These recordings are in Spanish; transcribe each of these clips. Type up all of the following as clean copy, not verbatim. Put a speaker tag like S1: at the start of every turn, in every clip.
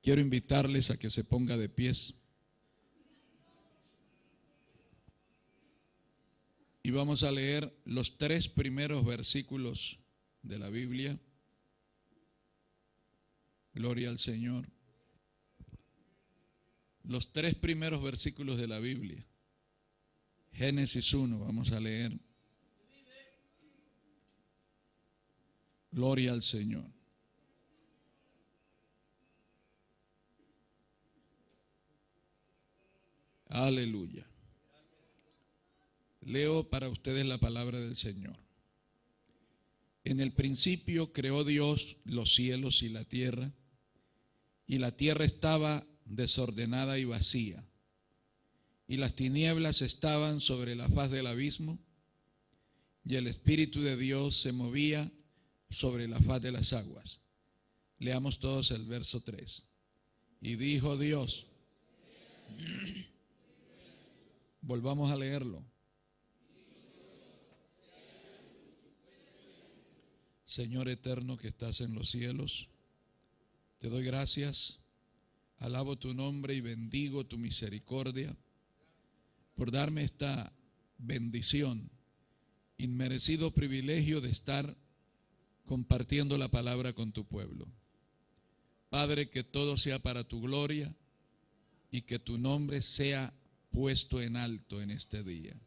S1: Quiero invitarles a que se ponga de pies. Y vamos a leer los 3 primeros versículos de la Biblia. Gloria al Señor. Los 3 primeros versículos de la Biblia. Génesis 1, vamos a leer. Gloria al Señor. Aleluya. Leo para ustedes la palabra del Señor. En el principio creó Dios los cielos y la tierra estaba desordenada y vacía, y las tinieblas estaban sobre la faz del abismo, y el Espíritu de Dios se movía sobre la faz de las aguas. Leamos todos el verso 3. Y dijo Dios, volvamos a leerlo. Señor eterno que estás en los cielos, te doy gracias, alabo tu nombre y bendigo tu misericordia por darme esta bendición, inmerecido privilegio de estar compartiendo la palabra con tu pueblo. Padre, que todo sea para tu gloria y que tu nombre sea puesto en alto en este día.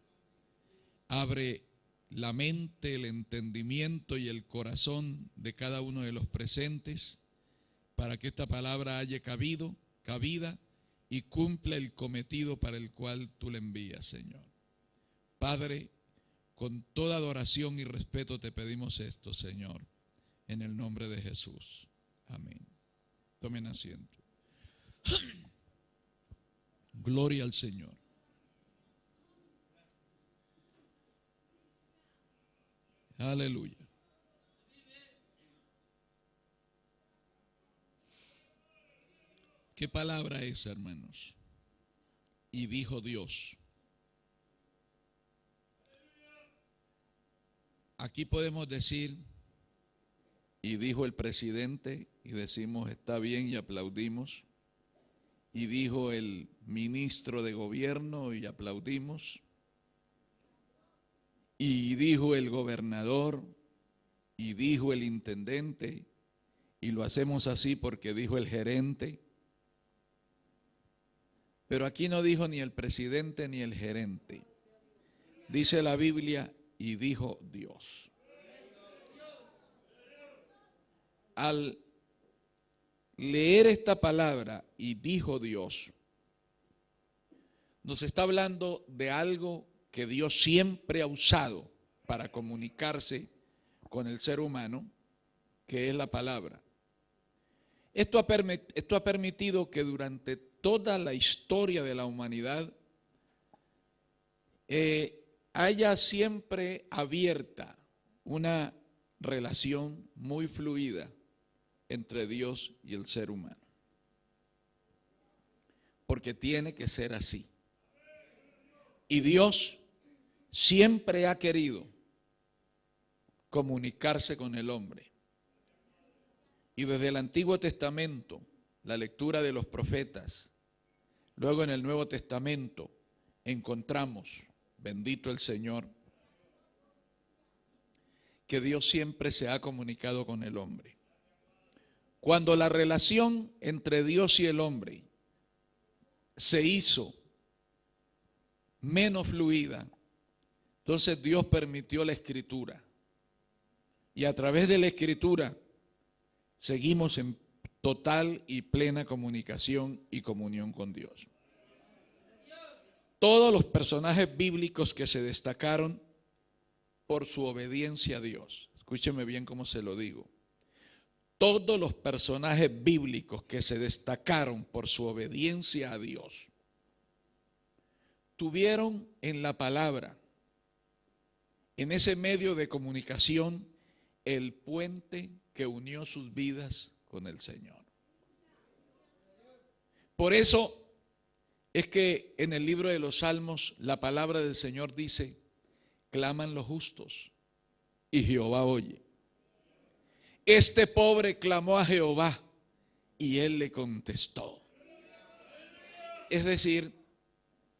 S1: Abre la mente, el entendimiento y el corazón de cada uno de los presentes para que esta palabra haya cabida y cumpla el cometido para el cual tú le envías, Señor. Padre, con toda adoración y respeto te pedimos esto, Señor, en el nombre de Jesús. Amén. Tomen asiento. Gloria al Señor. Aleluya. ¿Qué palabra es, hermanos? Y dijo Dios. Aquí podemos decir, y dijo el presidente, y decimos está bien y aplaudimos, y dijo el ministro de gobierno y aplaudimos, y dijo el gobernador, y dijo el intendente, y lo hacemos así porque dijo el gerente. Pero aquí no dijo ni el presidente ni el gerente. Dice la Biblia, y dijo Dios. Al leer esta palabra, y dijo Dios, nos está hablando de algo que Dios siempre ha usado para comunicarse con el ser humano, que es la palabra. Esto ha permitido que durante toda la historia de la humanidad haya siempre abierta una relación muy fluida entre Dios y el ser humano. Porque tiene que ser así. Y Dios siempre ha querido comunicarse con el hombre. Y desde el Antiguo Testamento, la lectura de los profetas, luego en el Nuevo Testamento encontramos, bendito el Señor, que Dios siempre se ha comunicado con el hombre. Cuando la relación entre Dios y el hombre se hizo menos fluida, entonces Dios permitió la escritura. Y a través de la escritura seguimos en total y plena comunicación y comunión con Dios. Todos los personajes bíblicos que se destacaron por su obediencia a Dios, escúcheme bien cómo se lo digo, todos los personajes bíblicos que se destacaron por su obediencia a Dios, tuvieron en la palabra, en ese medio de comunicación, el puente que unió sus vidas con el Señor. Por eso es que en el libro de los Salmos la palabra del Señor dice, claman los justos y Jehová oye. Este pobre clamó a Jehová Y él le contestó. Es decir,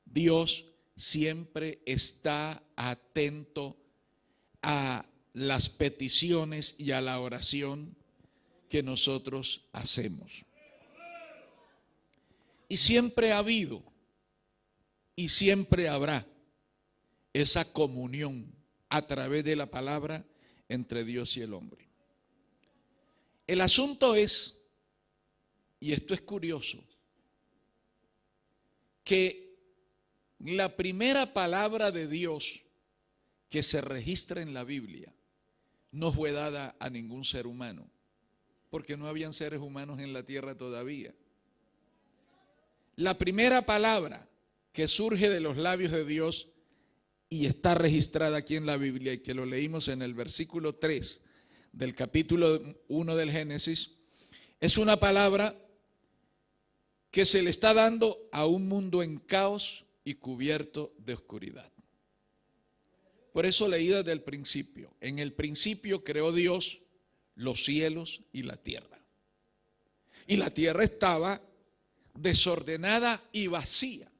S1: Dios siempre está atento a las peticiones y a la oración que nosotros hacemos. Y siempre ha habido y siempre habrá esa comunión a través de la palabra entre Dios y el hombre. El asunto es, y esto es curioso, que la primera palabra de Dios que se registra en la Biblia no fue dada a ningún ser humano, porque no habían seres humanos en la tierra todavía. La primera palabra que surge de los labios de Dios y está registrada aquí en la Biblia, y que lo leímos en el versículo 3 del capítulo 1 del Génesis, es una palabra que se le está dando a un mundo en caos y cubierto de oscuridad. Por eso leí desde el principio. En el principio creó Dios los cielos y la tierra. Y la tierra estaba desordenada y vacía.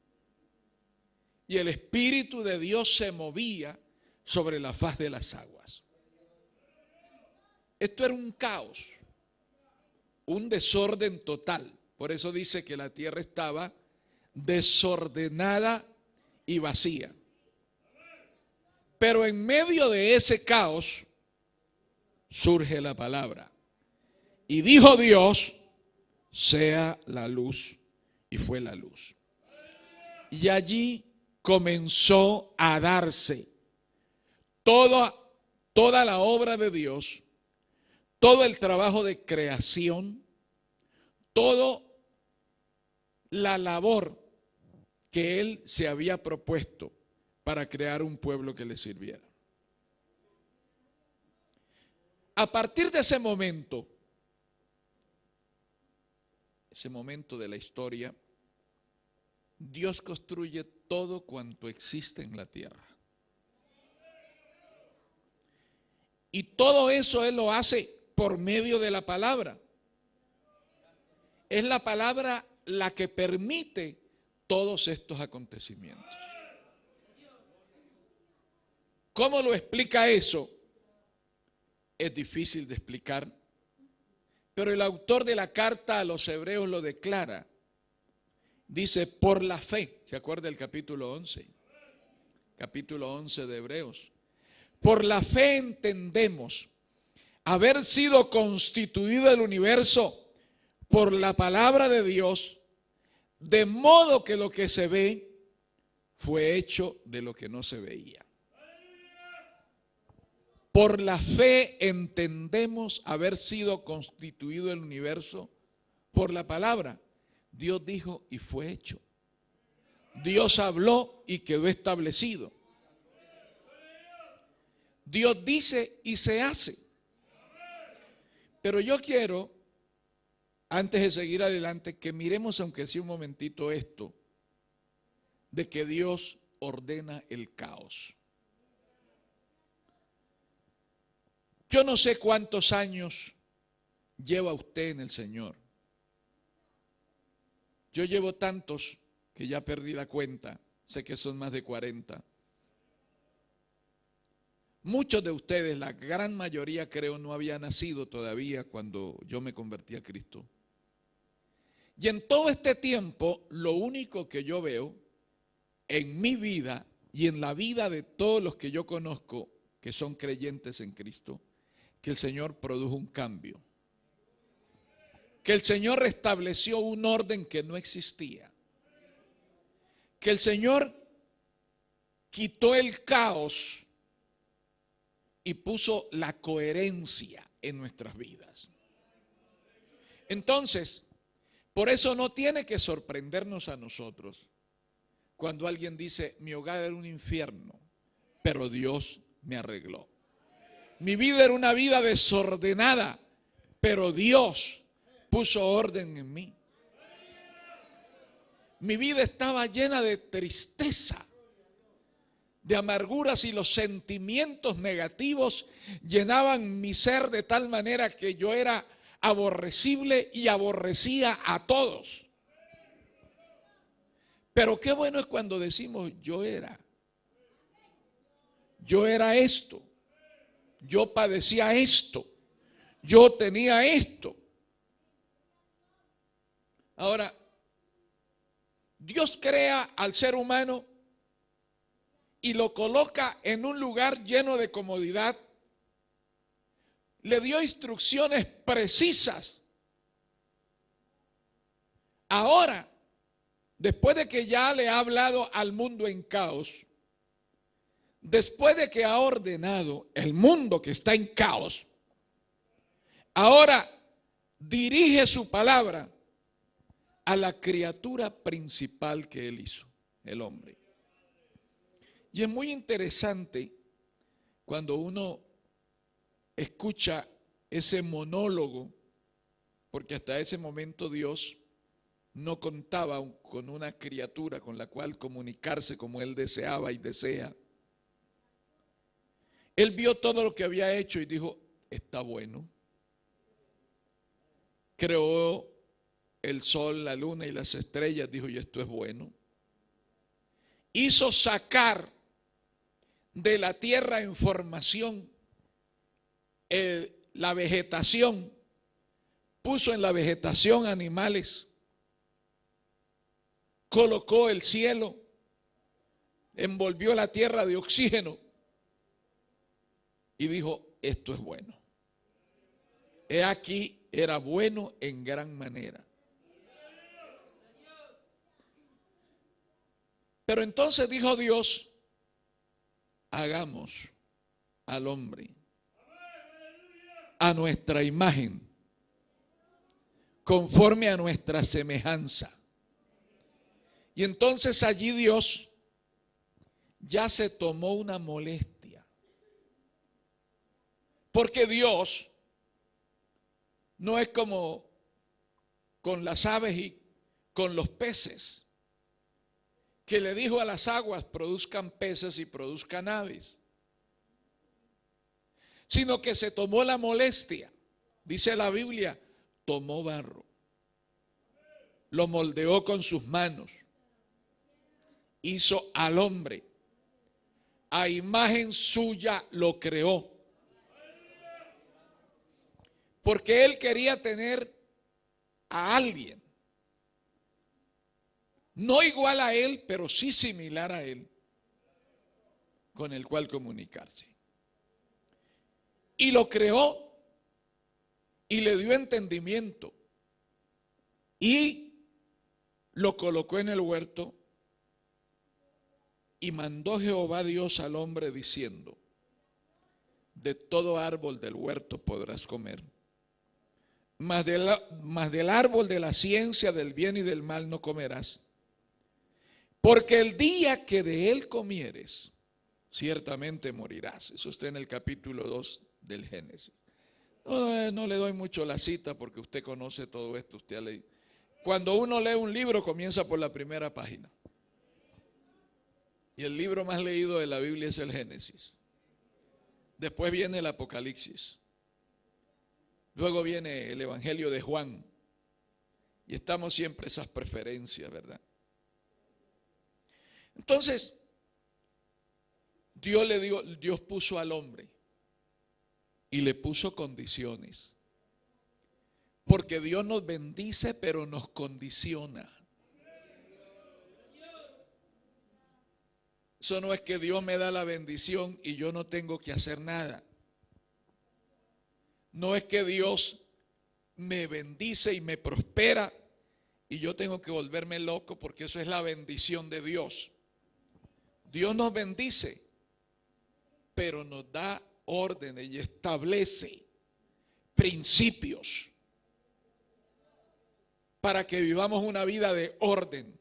S1: Y el Espíritu de Dios se movía sobre la faz de las aguas. Esto era un caos, un desorden total. Por eso dice que la tierra estaba desordenada y vacía. Pero en medio de ese caos surge la palabra. Y dijo Dios, sea la luz. Y fue la luz. Y allí comenzó a darse toda la obra de Dios, todo el trabajo de creación, toda la labor que Él se había propuesto para crear un pueblo que le sirviera. A partir de ese momento de la historia, Dios construye todo cuanto existe en la tierra. Y todo eso Él lo hace por medio de la palabra. Es la palabra la que permite todos estos acontecimientos. ¿Cómo lo explica eso? Es difícil de explicar, pero el autor de la carta a los hebreos lo declara. Dice, por la fe, ¿se acuerda del capítulo 11? Capítulo 11 de Hebreos. Por la fe entendemos haber sido constituido el universo por la palabra de Dios, de modo que lo que se ve fue hecho de lo que no se veía. Por la fe entendemos haber sido constituido el universo por la palabra. Dios dijo y fue hecho. Dios habló y quedó establecido. Dios dice y se hace. Pero yo quiero, antes de seguir adelante, que miremos aunque sea un momentito esto, de que Dios ordena el caos. Yo no sé cuántos años lleva usted en el Señor. Yo llevo tantos que ya perdí la cuenta, sé que son más de 40. Muchos de ustedes, la gran mayoría creo, no había nacido todavía cuando yo me convertí a Cristo. Y en todo este tiempo, lo único que yo veo en mi vida y en la vida de todos los que yo conozco que son creyentes en Cristo, que el Señor produjo un cambio. Que el Señor restableció un orden que no existía. Que el Señor quitó el caos y puso la coherencia en nuestras vidas. Entonces, por eso no tiene que sorprendernos a nosotros cuando alguien dice, mi hogar era un infierno, pero Dios me arregló. Mi vida era una vida desordenada, pero Dios puso orden en mí. Mi vida estaba llena de tristeza, de amarguras, y los sentimientos negativos llenaban mi ser de tal manera que yo era aborrecible y aborrecía a todos. Pero qué bueno es cuando decimos yo era esto, yo padecía esto, yo tenía esto. Ahora, Dios crea al ser humano y lo coloca en un lugar lleno de comodidad. Le dio instrucciones precisas. Ahora, después de que ya le ha hablado al mundo en caos, después de que ha ordenado el mundo que está en caos, ahora dirige su palabra a la criatura principal que él hizo, el hombre. Y es muy interesante cuando uno escucha ese monólogo, porque hasta ese momento Dios no contaba con una criatura con la cual comunicarse como él deseaba y desea. Él vio todo lo que había hecho y dijo, está bueno. Creó el sol, la luna y las estrellas, dijo, y esto es bueno. Hizo sacar de la tierra en formación la vegetación, puso en la vegetación animales, colocó el cielo, envolvió la tierra de oxígeno y dijo, esto es bueno. He aquí, era bueno en gran manera. Pero entonces dijo Dios, hagamos al hombre a nuestra imagen, conforme a nuestra semejanza. Y entonces allí Dios ya se tomó una molestia, porque Dios no es como con las aves y con los peces, que le dijo a las aguas produzcan peces y produzcan aves, sino que se tomó la molestia. Dice la Biblia, tomó barro, lo moldeó con sus manos, hizo al hombre, a imagen suya lo creó, porque él quería tener a alguien, no igual a él, pero sí similar a él, con el cual comunicarse. Y lo creó y le dio entendimiento y lo colocó en el huerto y mandó Jehová Dios al hombre diciendo, de todo árbol del huerto podrás comer, mas del árbol de la ciencia del bien y del mal no comerás, porque el día que de él comieres, ciertamente morirás. Eso está en el capítulo 2 del Génesis. No le doy mucho la cita porque usted conoce todo esto, usted ha leído. Cuando uno lee un libro comienza por la primera página. Y el libro más leído de la Biblia es el Génesis. Después viene el Apocalipsis. Luego viene el Evangelio de Juan. Y estamos siempre esas preferencias, ¿verdad? Entonces, Dios puso al hombre y le puso condiciones. Porque Dios nos bendice, pero nos condiciona. Eso no es que Dios me da la bendición y yo no tengo que hacer nada. No es que Dios me bendice y me prospera y yo tengo que volverme loco, porque eso es la bendición de Dios. Dios nos bendice, pero nos da órdenes y establece principios para que vivamos una vida de orden,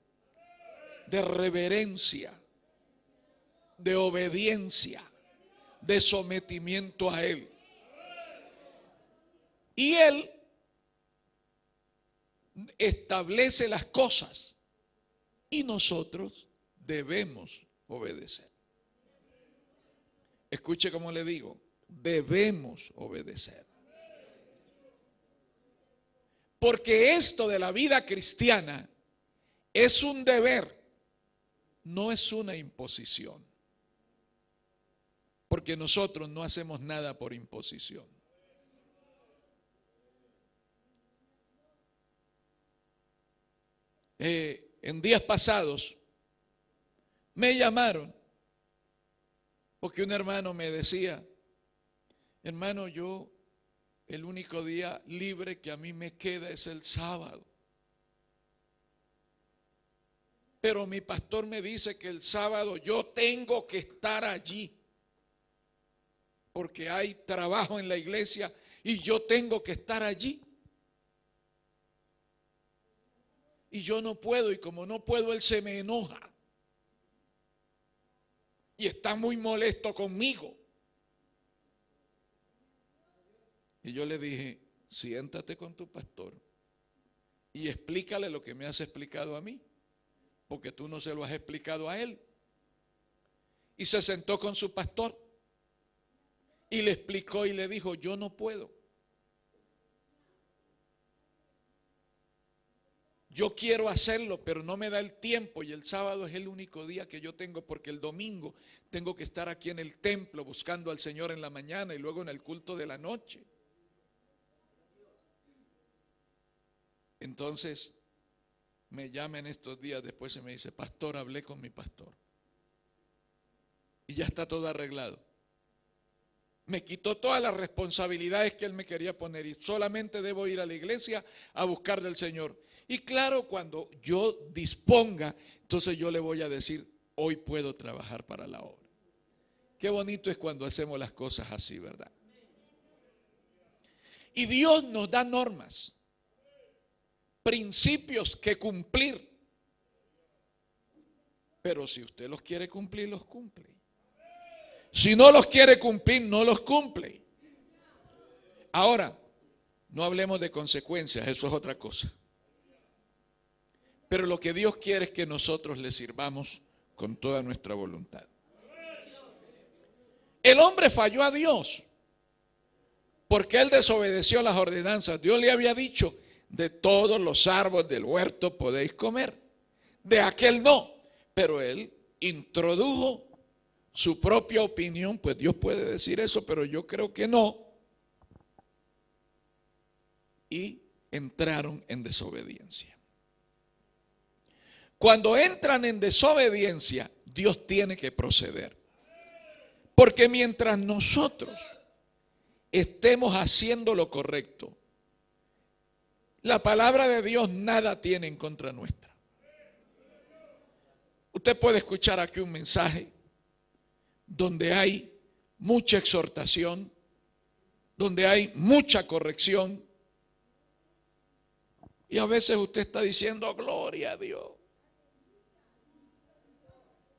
S1: de reverencia, de obediencia, de sometimiento a Él. Y Él establece las cosas y nosotros debemos obedecer. Escuche cómo le digo, debemos obedecer. Porque esto de la vida cristiana es un deber, no es una imposición. Porque nosotros no hacemos nada por imposición. En días pasados me llamaron porque un hermano me decía: hermano, yo el único día libre que a mí me queda es el sábado. Pero mi pastor me dice que el sábado yo tengo que estar allí porque hay trabajo en la iglesia y yo tengo que estar allí. Y yo no puedo, y como no puedo, él se me enoja. Y está muy molesto conmigo. Y yo le dije: siéntate con tu pastor y explícale lo que me has explicado a mí, porque tú no se lo has explicado a él. Y se sentó con su pastor y le explicó y le dijo: yo no puedo. Yo quiero hacerlo, pero no me da el tiempo, y el sábado es el único día que yo tengo, porque el domingo tengo que estar aquí en el templo buscando al Señor en la mañana y luego en el culto de la noche. Entonces me llama en estos días después y me dice: pastor, hablé con mi pastor y ya está todo arreglado. Me quitó todas las responsabilidades que él me quería poner y solamente debo ir a la iglesia a buscar del Señor. Y claro, cuando yo disponga, entonces yo le voy a decir: hoy puedo trabajar para la obra. Qué bonito es cuando hacemos las cosas así, ¿verdad? Y Dios nos da normas, principios que cumplir. Pero si usted los quiere cumplir, los cumple. Si no los quiere cumplir, no los cumple. Ahora, no hablemos de consecuencias, eso es otra cosa. Pero lo que Dios quiere es que nosotros le sirvamos con toda nuestra voluntad. El hombre falló a Dios porque él desobedeció las ordenanzas. Dios le había dicho: de todos los árboles del huerto podéis comer, de aquel no. Pero él introdujo su propia opinión. Pues Dios puede decir eso, pero yo creo que no. Y entraron en desobediencia. Cuando entran en desobediencia, Dios tiene que proceder. Porque mientras nosotros estemos haciendo lo correcto, la palabra de Dios nada tiene en contra nuestra. Usted puede escuchar aquí un mensaje donde hay mucha exhortación, donde hay mucha corrección, y a veces usted está diciendo: gloria a Dios.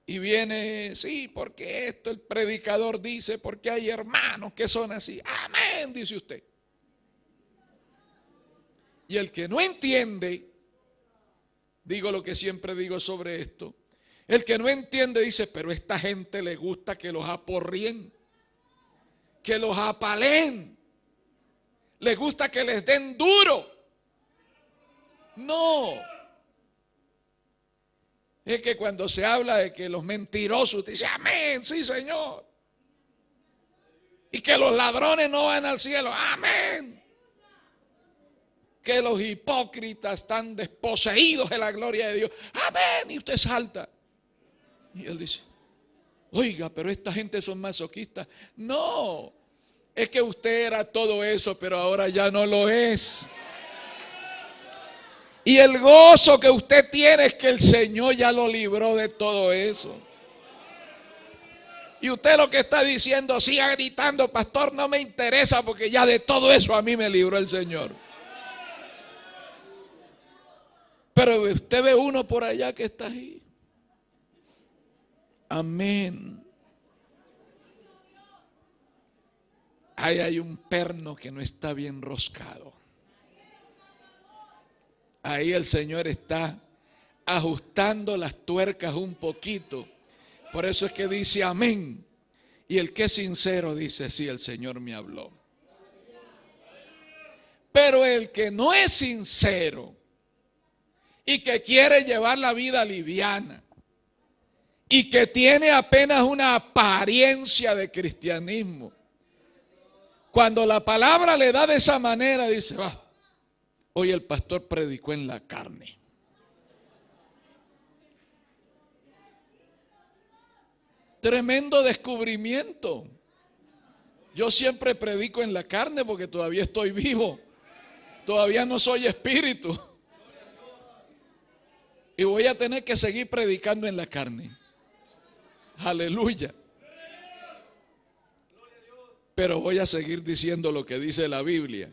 S1: Y viene: sí, porque esto el predicador dice, porque hay hermanos que son así. Amén, dice usted. Y el que no entiende, digo lo que siempre digo sobre esto, el que no entiende dice: pero a esta gente le gusta que los aporrien, que los apalen, les gusta que les den duro. No. Es que cuando se habla de que los mentirosos, usted dice: amén, sí, Señor. Y que los ladrones no van al cielo, amén. Que los hipócritas están desposeídos de la gloria de Dios, amén. Y usted salta. Y él dice: oiga, pero esta gente son masoquistas. No, es que usted era todo eso, pero ahora ya no lo es. Y el gozo que usted tiene es que el Señor ya lo libró de todo eso. Y usted lo que está diciendo, siga gritando: pastor, no me interesa, porque ya de todo eso a mí me libró el Señor. Pero usted ve uno por allá que está ahí. Amén. Ahí hay un perno que no está bien roscado. Ahí el Señor está ajustando las tuercas un poquito. Por eso es que dice amén. Y el que es sincero dice: sí, el Señor me habló. Pero el que no es sincero y que quiere llevar la vida liviana y que tiene apenas una apariencia de cristianismo, cuando la palabra le da de esa manera, dice, hoy el pastor predicó en la carne. Tremendo descubrimiento. Yo siempre predico en la carne porque todavía estoy vivo. Todavía no soy espíritu. Y voy a tener que seguir predicando en la carne. Aleluya. Pero voy a seguir diciendo lo que dice la Biblia.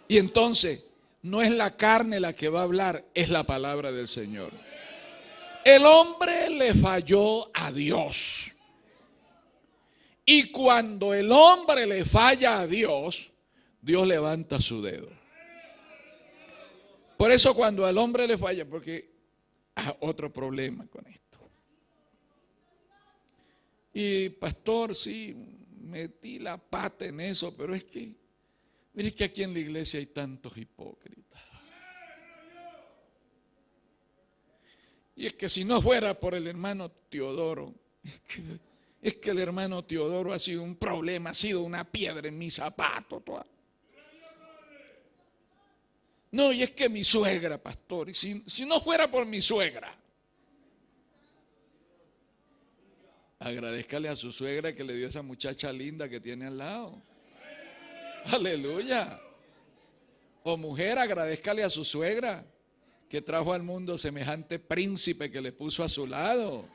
S1: Y entonces, no es la carne la que va a hablar, es la palabra del Señor. El hombre le falló a Dios. Y cuando el hombre le falla a Dios, Dios levanta su dedo. Por eso cuando al hombre le falla, porque otro problema con esto. Y pastor, sí, metí la pata en eso, pero es que, mire que aquí en la iglesia hay tantos hipócritas. Y es que si no fuera por el hermano Teodoro, es que el hermano Teodoro ha sido un problema, ha sido una piedra en mi zapato. No, y es que mi suegra, pastor, y si no fuera por mi suegra. Agradézcale a su suegra que le dio esa muchacha linda que tiene al lado. Aleluya. O mujer, agradézcale a su suegra que trajo al mundo semejante príncipe que le puso a su lado.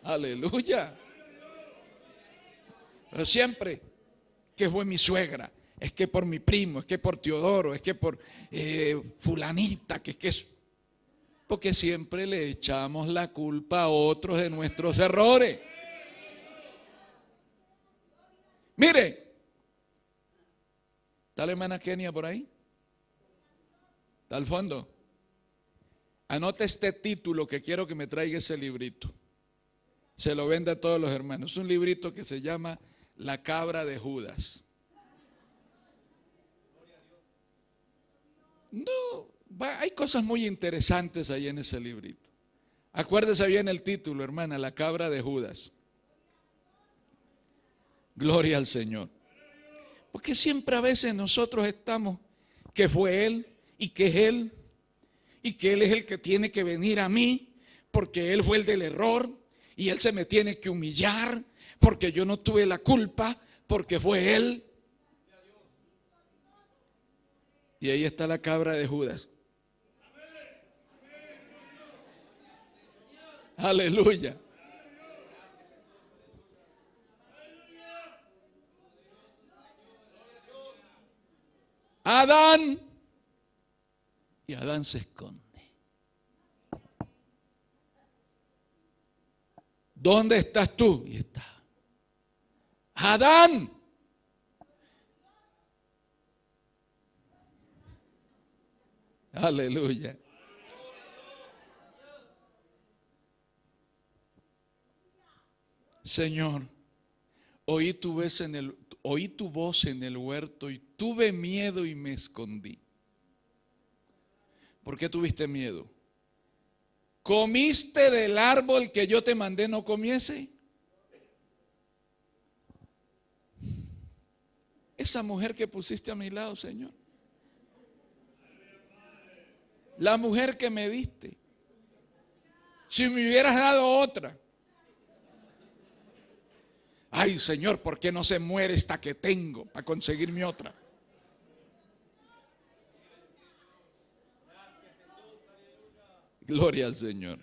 S1: Aleluya. Pero siempre que fue mi suegra, es que por mi primo, es que por Teodoro, es que por fulanita, que es que es. Porque siempre le echamos la culpa a otros de nuestros errores. Mire, ¿está la hermana Kenia por ahí? ¿Está al fondo? Anota este título que quiero que me traiga ese librito. Se lo vende a todos los hermanos. Es un librito que se llama La cabra de Judas. No, hay cosas muy interesantes ahí en ese librito. Acuérdese bien el título, hermana, La cabra de Judas. Gloria al Señor. Porque siempre a veces nosotros estamos que fue Él y que es Él y que Él es el que tiene que venir a mí porque Él fue el del error y Él se me tiene que humillar porque yo no tuve la culpa, porque fue Él. Y ahí está la cabra de Judas. Aleluya. Adán. Y Adán se esconde. ¿Dónde estás tú? Y está. Adán. Aleluya. Señor, oí tu voz en el huerto y tuve miedo y me escondí. ¿Por qué tuviste miedo? ¿Comiste del árbol que yo te mandé no comiese? Esa mujer que pusiste a mi lado, Señor. La mujer que me diste. Si me hubieras dado otra. Ay, Señor, ¿por qué no se muere esta que tengo para conseguirme otra? Gloria al Señor.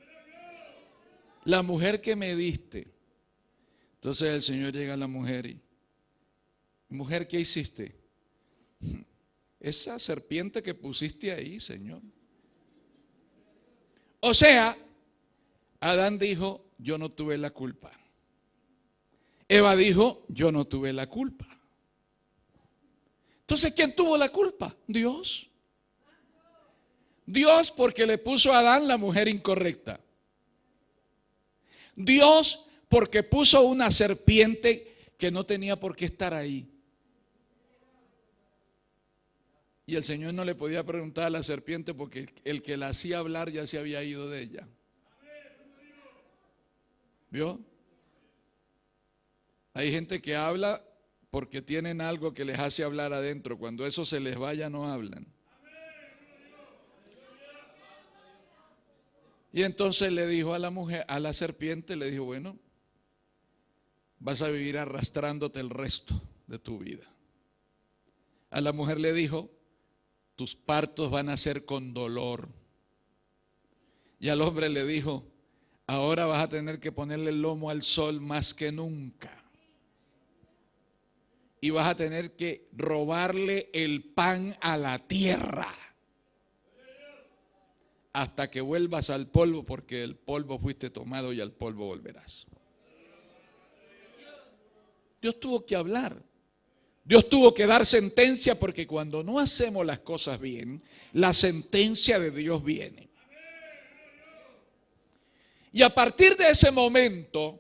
S1: La mujer que me diste. Entonces el Señor llega a la mujer y, mujer, ¿qué hiciste? Esa serpiente que pusiste ahí, Señor. O sea, Adán dijo, yo no tuve la culpa. Eva dijo, yo no tuve la culpa. Entonces, ¿quién tuvo la culpa? Dios. Dios, porque le puso a Adán la mujer incorrecta. Dios, porque puso una serpiente que no tenía por qué estar ahí. Y el Señor no le podía preguntar a la serpiente porque el que la hacía hablar ya se había ido de ella. ¿Vio? Hay gente que habla porque tienen algo que les hace hablar adentro. Cuando eso se les vaya, no hablan. Y entonces le dijo a la mujer, a la serpiente, le dijo, bueno, vas a vivir arrastrándote el resto de tu vida. A la mujer le dijo, tus partos van a ser con dolor. Y al hombre le dijo, ahora vas a tener que ponerle el lomo al sol más que nunca. Y vas a tener que robarle el pan a la tierra hasta que vuelvas al polvo, porque del polvo fuiste tomado y al polvo volverás. Dios tuvo que hablar. Dios tuvo que dar sentencia, porque cuando no hacemos las cosas bien, la sentencia de Dios viene. Y a partir de ese momento,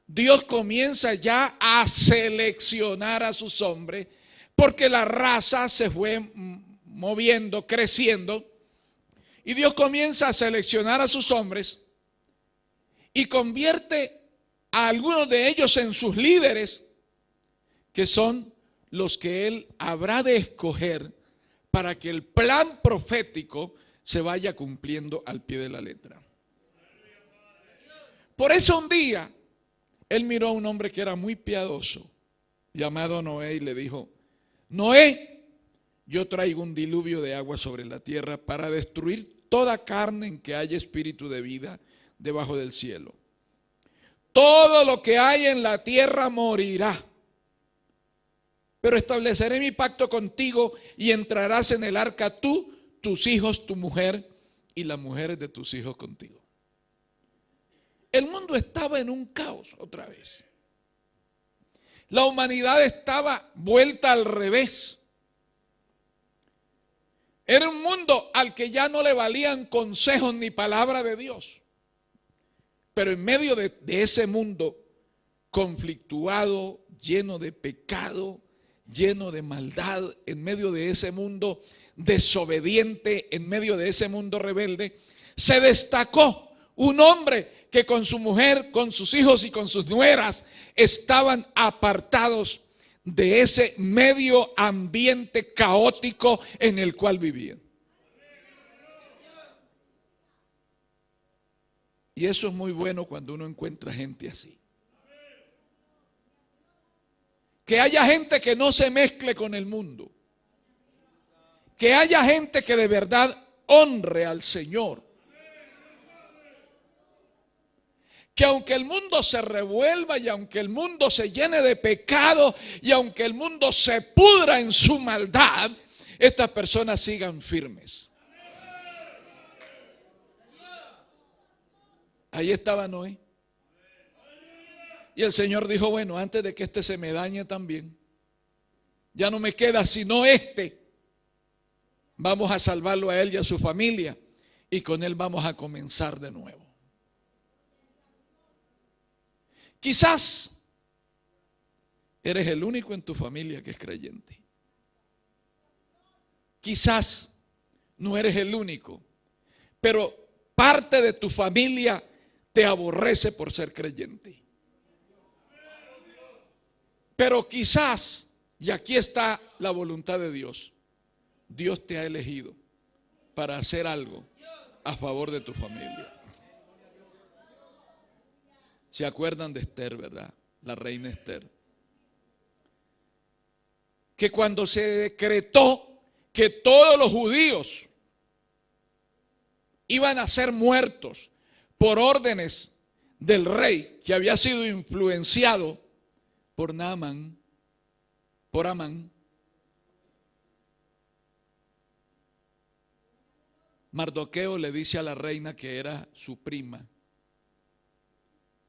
S1: Dios comienza ya a seleccionar a sus hombres, porque la raza se fue moviendo, creciendo, y Dios comienza a seleccionar a sus hombres y convierte a algunos de ellos en sus líderes, que son los que Él habrá de escoger para que el plan profético se vaya cumpliendo al pie de la letra. Por eso un día Él miró a un hombre que era muy piadoso, llamado Noé, y le dijo, Noé, yo traigo un diluvio de agua sobre la tierra para destruir toda carne en que haya espíritu de vida debajo del cielo. Todo lo que hay en la tierra morirá. Pero estableceré mi pacto contigo y entrarás en el arca tú, tus hijos, tu mujer y las mujeres de tus hijos contigo. El mundo estaba en un caos otra vez. La humanidad estaba vuelta al revés. Era un mundo al que ya no le valían consejos ni palabra de Dios. Pero en medio de ese mundo conflictuado, lleno de pecado, lleno de maldad, en medio de ese mundo desobediente, en medio de ese mundo rebelde, se destacó un hombre que con su mujer, con sus hijos y con sus nueras estaban apartados de ese medio ambiente caótico en el cual vivían. Y eso es muy bueno cuando uno encuentra gente así. Que haya gente que no se mezcle con el mundo. Que haya gente que de verdad honre al Señor. Que aunque el mundo se revuelva y aunque el mundo se llene de pecado y aunque el mundo se pudra en su maldad, estas personas sigan firmes. Ahí estaba Noé. Y el Señor dijo, bueno, antes de que este se me dañe también, ya no me queda sino este. Vamos a salvarlo a él y a su familia y con él vamos a comenzar de nuevo. Quizás eres el único en tu familia que es creyente. Quizás no eres el único, pero parte de tu familia te aborrece por ser creyente. Pero quizás, y aquí está la voluntad de Dios, Dios te ha elegido para hacer algo a favor de tu familia. ¿Se acuerdan de Esther, verdad? La reina Esther. Que cuando se decretó que todos los judíos iban a ser muertos por órdenes del rey que había sido influenciado por Naamán, por Amán, Mardoqueo le dice a la reina que era su prima,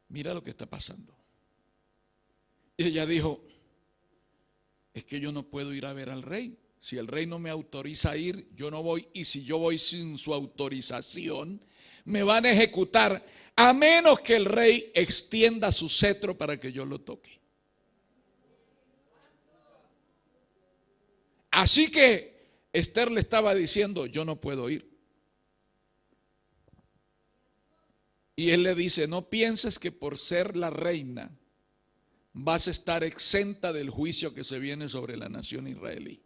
S1: mira lo que está pasando. Y ella dijo, es que yo no puedo ir a ver al rey. Si el rey no me autoriza a ir, yo no voy. Y si yo voy sin su autorización, me van a ejecutar, a menos que el rey extienda su cetro para que yo lo toque. Así que Esther le estaba diciendo, yo no puedo ir. Y él le dice, no pienses que por ser la reina vas a estar exenta del juicio que se viene sobre la nación israelí.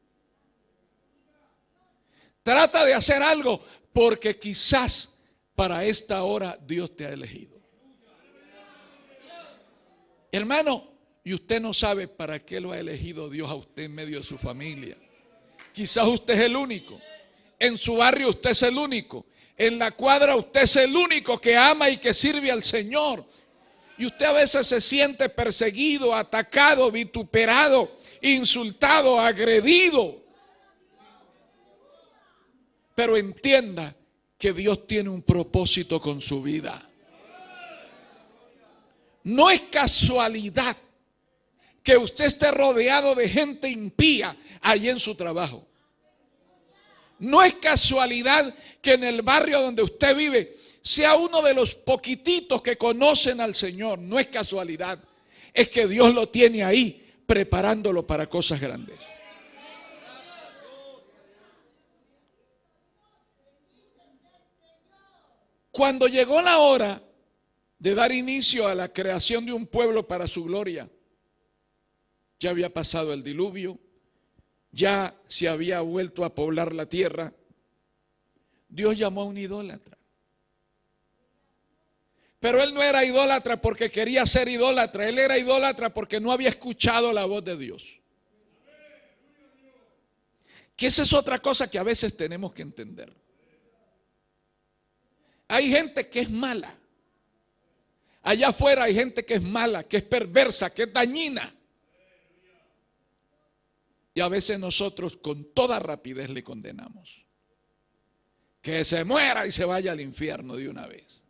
S1: Trata de hacer algo, porque quizás para esta hora Dios te ha elegido. Hermano, y usted no sabe para qué lo ha elegido Dios a usted en medio de su familia. Quizás usted es el único. En su barrio usted es el único. En la cuadra usted es el único que ama y que sirve al Señor. Y usted a veces se siente perseguido, atacado, vituperado, insultado, agredido. Pero entienda que Dios tiene un propósito con su vida. No es casualidad que usted esté rodeado de gente impía allí en su trabajo. No es casualidad que en el barrio donde usted vive sea uno de los poquititos que conocen al Señor. No es casualidad. Es que Dios lo tiene ahí preparándolo para cosas grandes. Cuando llegó la hora de dar inicio a la creación de un pueblo para su gloria, ya había pasado el diluvio, ya se había vuelto a poblar la tierra. Dios llamó a un idólatra. Pero él no era idólatra porque quería ser idólatra, él era idólatra porque no había escuchado la voz de Dios. Que esa es otra cosa que a veces tenemos que entender. Hay gente que es mala. Allá afuera hay gente que es mala, que es perversa, que es dañina. Y a veces nosotros con toda rapidez le condenamos. Que se muera y se vaya al infierno de una vez.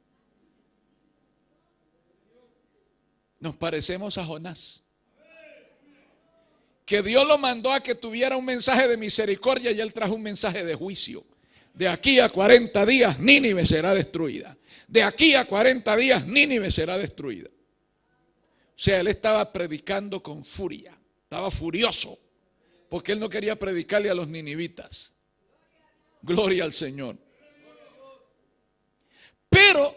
S1: Nos parecemos a Jonás, que Dios lo mandó a que tuviera un mensaje de misericordia y él trajo un mensaje de juicio. De aquí a 40 días Nínive será destruida. De aquí a 40 días Nínive será destruida. O sea, él estaba predicando con furia, estaba furioso, porque él no quería predicarle a los ninivitas. Gloria al Señor. Pero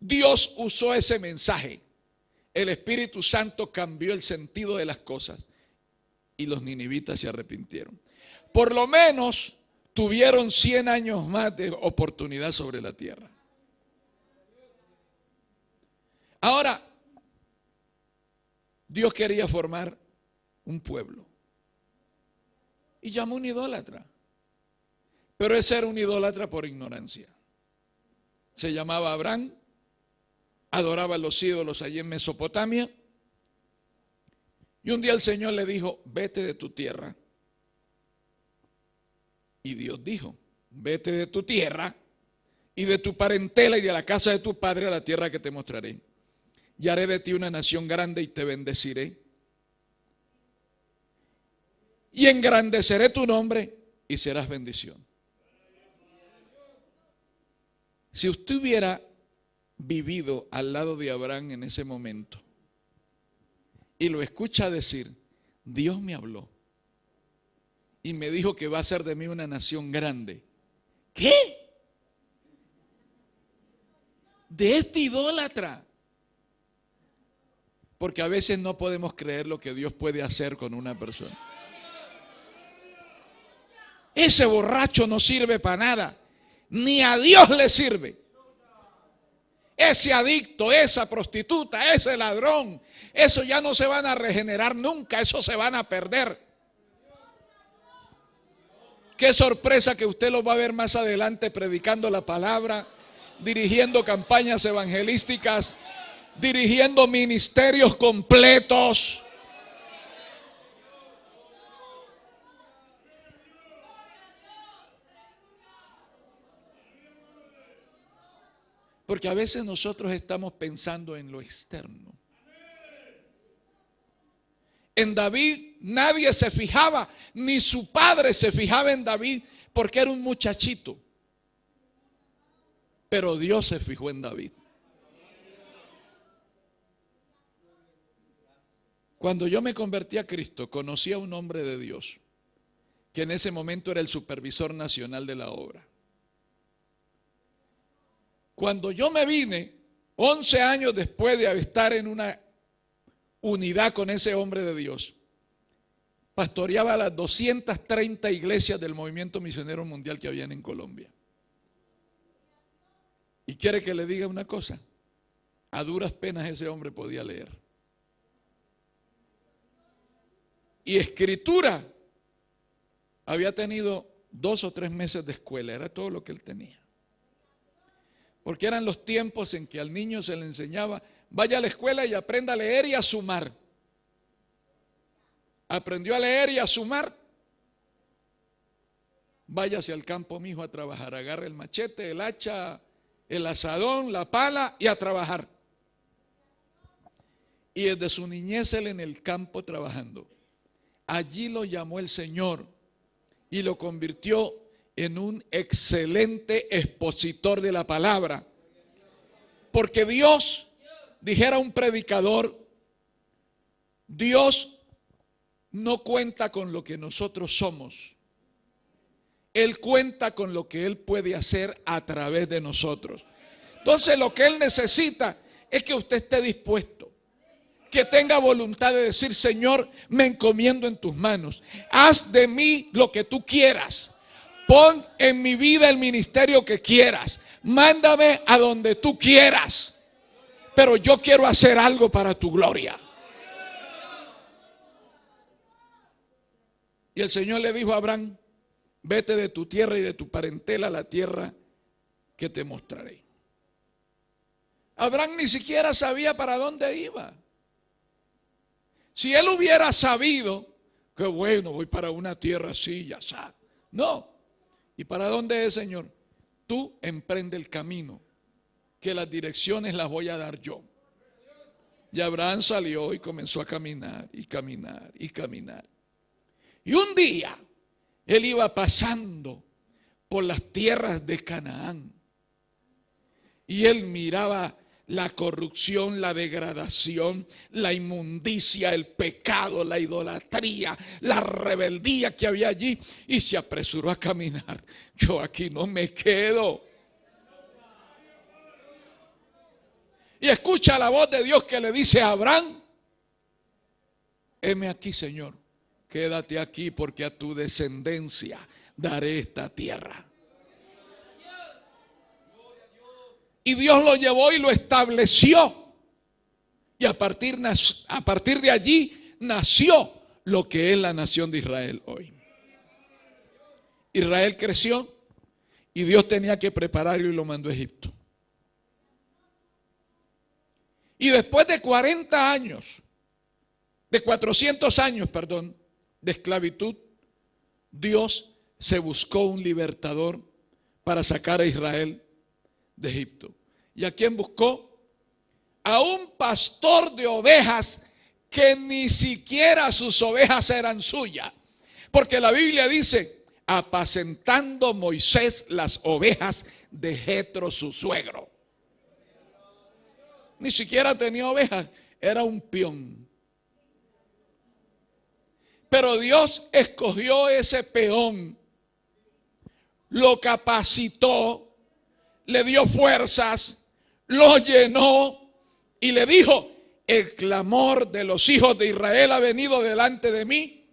S1: Dios usó ese mensaje. El Espíritu Santo cambió el sentido de las cosas y los ninivitas se arrepintieron. Por lo menos tuvieron 100 años más de oportunidad sobre la tierra. Ahora, Dios quería formar un pueblo y llamó un idólatra. Pero ese era un idólatra por ignorancia. Se llamaba Abraham, adoraba a los ídolos allí en Mesopotamia. Y un día el Señor le dijo, vete de tu tierra. Y Dios dijo, vete de tu tierra y de tu parentela y de la casa de tu padre a la tierra que te mostraré. Y haré de ti una nación grande y te bendeciré. Y engrandeceré tu nombre y serás bendición. Si usted hubiera vivido al lado de Abraham en ese momento y lo escucha decir, Dios me habló y me dijo que va a hacer de mí una nación grande. ¿Qué? De este idólatra. Porque a veces no podemos creer lo que Dios puede hacer con una persona. Ese borracho no sirve para nada. Ni a Dios le sirve. Ese adicto, esa prostituta, ese ladrón, eso ya no se van a regenerar nunca, eso se van a perder. Qué sorpresa que usted lo va a ver más adelante predicando la palabra, dirigiendo campañas evangelísticas, dirigiendo ministerios completos. Porque a veces nosotros estamos pensando en lo externo. En David nadie se fijaba, ni su padre se fijaba en David porque era un muchachito. Pero Dios se fijó en David. Cuando yo me convertí a Cristo, conocí a un hombre de Dios que en ese momento era el supervisor nacional de la obra. Cuando yo me vine, 11 años después de estar en una unidad con ese hombre de Dios, pastoreaba las 230 iglesias del movimiento misionero mundial que habían en Colombia. Y quiere que le diga una cosa, a duras penas ese hombre podía leer. Y escritura, había tenido 2 o 3 meses de escuela, era todo lo que él tenía. Porque eran los tiempos en que al niño se le enseñaba, vaya a la escuela y aprenda a leer y a sumar. Aprendió a leer y a sumar. Váyase al campo, mijo, a trabajar. Agarre el machete, el hacha, el asadón, la pala y a trabajar. Y desde su niñez él en el campo trabajando. Allí lo llamó el Señor y lo convirtió en un excelente expositor de la palabra. Porque Dios, dijera un predicador, Dios no cuenta con lo que nosotros somos. Él cuenta con lo que Él puede hacer a través de nosotros. Entonces lo que Él necesita es que usted esté dispuesto, que tenga voluntad de decir, Señor, me encomiendo en tus manos. Haz de mí lo que tú quieras. Pon en mi vida el ministerio que quieras. Mándame a donde tú quieras. Pero yo quiero hacer algo para tu gloria. Y el Señor le dijo a Abraham, vete de tu tierra y de tu parentela a la tierra que te mostraré. Abraham ni siquiera sabía para dónde iba. Si él hubiera sabido, que bueno, voy para una tierra así, ya sabes. No. ¿Y para dónde es, Señor? Tú emprende el camino, que las direcciones las voy a dar yo. Y Abraham salió y comenzó a caminar y caminar y caminar. Y un día él iba pasando por las tierras de Canaán y él miraba la corrupción, la degradación, la inmundicia, el pecado, la idolatría, la rebeldía que había allí y se apresuró a caminar. Yo aquí no me quedo. Y escucha la voz de Dios que le dice a Abraham, heme aquí, Señor, quédate aquí porque a tu descendencia daré esta tierra. Y Dios lo llevó y lo estableció. Y a partir de allí nació lo que es la nación de Israel hoy. Israel creció y Dios tenía que prepararlo y lo mandó a Egipto. Y después de 40 años, de 400 años, perdón, de esclavitud, Dios se buscó un libertador para sacar a Israel de Egipto. ¿Y a quién buscó? A un pastor de ovejas que ni siquiera sus ovejas eran suyas. Porque la Biblia dice, apacentando Moisés las ovejas de Jetro su suegro. Ni siquiera tenía ovejas, era un peón. Pero Dios escogió ese peón, lo capacitó, le dio fuerzas, lo llenó y le dijo, el clamor de los hijos de Israel ha venido delante de mí.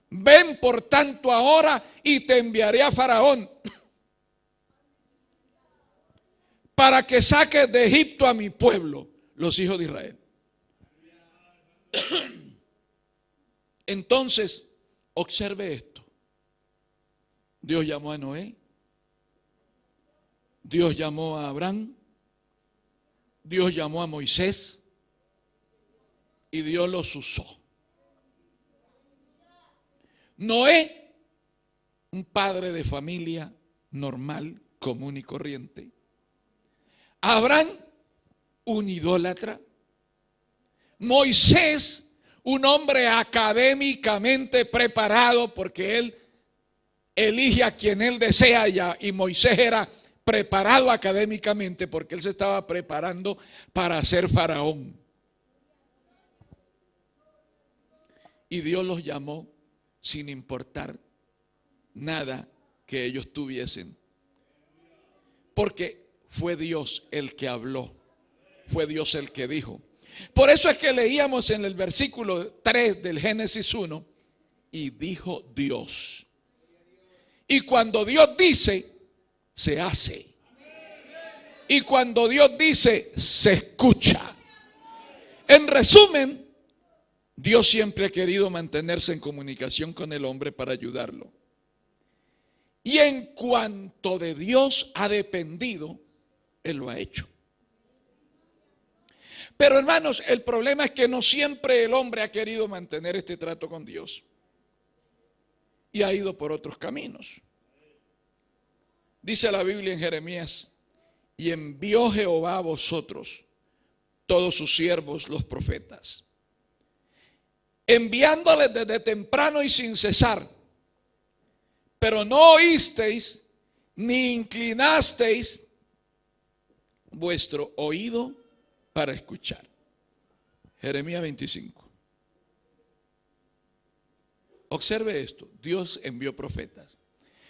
S1: Ven por tanto ahora y te enviaré a Faraón para que saques de Egipto a mi pueblo, los hijos de Israel. Entonces, observe esto. Dios llamó a Noé. Dios llamó a Abraham. Dios llamó a Moisés. Y Dios los usó. Noé, un padre de familia normal, común y corriente. Abraham, un idólatra. Moisés, un hombre académicamente preparado, porque él elige a quien él desea, y Moisés era preparado académicamente porque él se estaba preparando para ser faraón. Y Dios los llamó sin importar nada que ellos tuviesen. Porque fue Dios el que habló, fue Dios el que dijo. Por eso es que leíamos en el versículo 3 del Génesis 1, y dijo Dios. Y cuando Dios dice, se hace. Y cuando Dios dice, se escucha. En resumen, Dios siempre ha querido mantenerse en comunicación con el hombre para ayudarlo. Y en cuanto de Dios ha dependido, Él lo ha hecho. Pero hermanos, el problema es que no siempre el hombre ha querido mantener este trato con Dios. Y ha ido por otros caminos. Dice la Biblia en Jeremías: y envió Jehová a vosotros todos sus siervos los profetas, enviándoles desde temprano y sin cesar. Pero no oísteis ni inclinasteis vuestro oído para escuchar. Jeremías 25. Observe esto, Dios envió profetas.